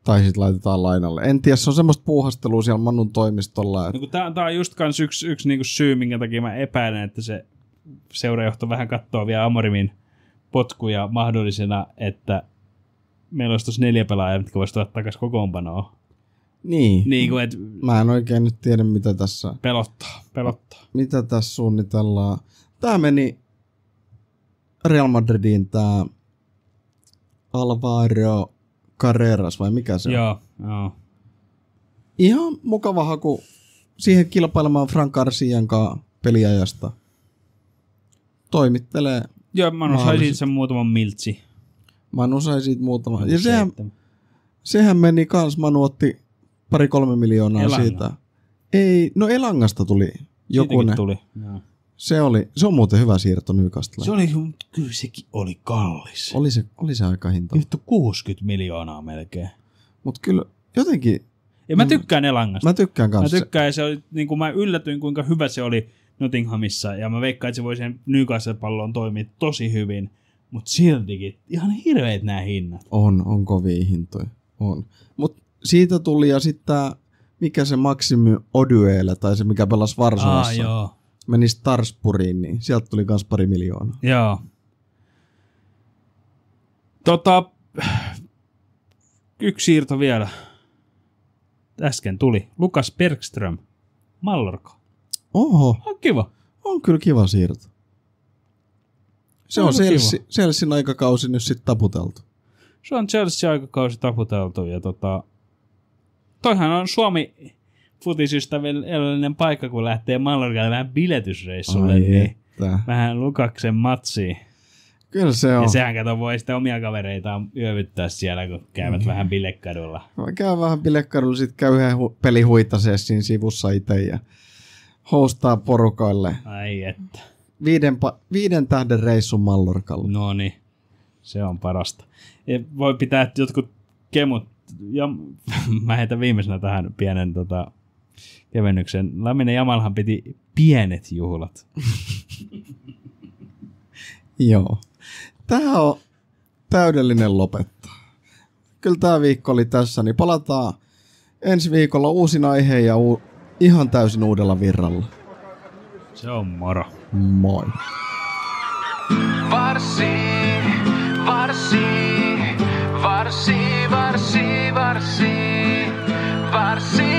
Tai sit laitetaan lainalle. En tiedä, se on semmoista puuhastelua siellä Manun toimistolla. Että... No, tää on just kans yksi niinku syy, minkä takia mä epäilen, että se seurajohto vähän katsoo vielä Amorimin potkuja mahdollisena, että meillä olisi tuossa 4 pelaajaa, mitkä voisi tuoda takaisin kokoonpanoon. Niin. Kuin, että Mä en oikein nyt tiedä, mitä tässä... pelottaa. Mitä tässä suunnitellaan? Tää meni Real Madridiin tää Alvaro Carreras, vai mikä se on? Joo. Ihan mukava haku siihen kilpailemaan Frank Garcian kanssa peliajasta. Toimittelee. Joo, Manu sai siitä sen muutaman miltsi. Manu sai siitä muutama. Ja sehän meni kans, Manu otti 2-3 miljoonaa Elanga. siitä. Ei, no Elangasta tuli jokunen. Tuli. Joo. Se on muuten hyvä siirto Newcastle. Se oli, kyllä sekin oli kallis. Oli se aika hinta. Yhtä 60 miljoonaa melkein. Mut kyllä jotenkin, Ja mä tykkään Elangasta. mä tykkään kanssa. Mä tykkään, ja se oli, niin kuin mä yllätyin, kuinka hyvä se oli Nottinghamissa, ja mä veikkaan, että se voi sen Newcastle-palloon toimia tosi hyvin, mutta siltikin ihan hirveet nämä hinnat. On kovia hintoja. On. Mut siitä tuli, ja sitten mikä se Maxime Oduele, tai se mikä pelasi Varsovassa, Joo. meni Starspuriin, niin sieltä tuli kans 2 miljoonaa. Joo. Yksi siirto vielä. Äsken tuli. Lukas Bergström. Mallorca. Oho, Kiva. on kyllä kiva siirto. Se on Kiva. Chelsean aikakausi nyt sitten taputeltu. Se on Chelsea-aikakausi taputeltu. Ja toihan on Suomi futisystävällinen paikka, kun lähtee Mallorcalle vähän biletysreissulle. Ai Niin että. vähän Lukaksen matsiin. Kyllä se Ja on. sehän kato voi sitten omia kavereitaan yövyttää siellä, kun käyvät vähän bilekadulla. Mä käyn vähän bilekkarulla, sit käy yhden pelihuitaseen siinä sivussa itse ja hostaa porukaille. Ai että. 5 tähden reissun Mallorcalle. No niin, se on parasta. Ja voi pitää jotkut kemut, ja mä heitän viimeisenä tähän pienen kevennyksen. Lamine Yamalhan piti pienet juhlat. Joo. Tämä on täydellinen lopettaa. Kyllä tämä viikko oli tässä, niin palataan ensi viikolla uusin aihe ja ihan täysin uudella virralla. Se on moro. Moi. Varsi, varsi, varsi, varsi, varsi, varsi.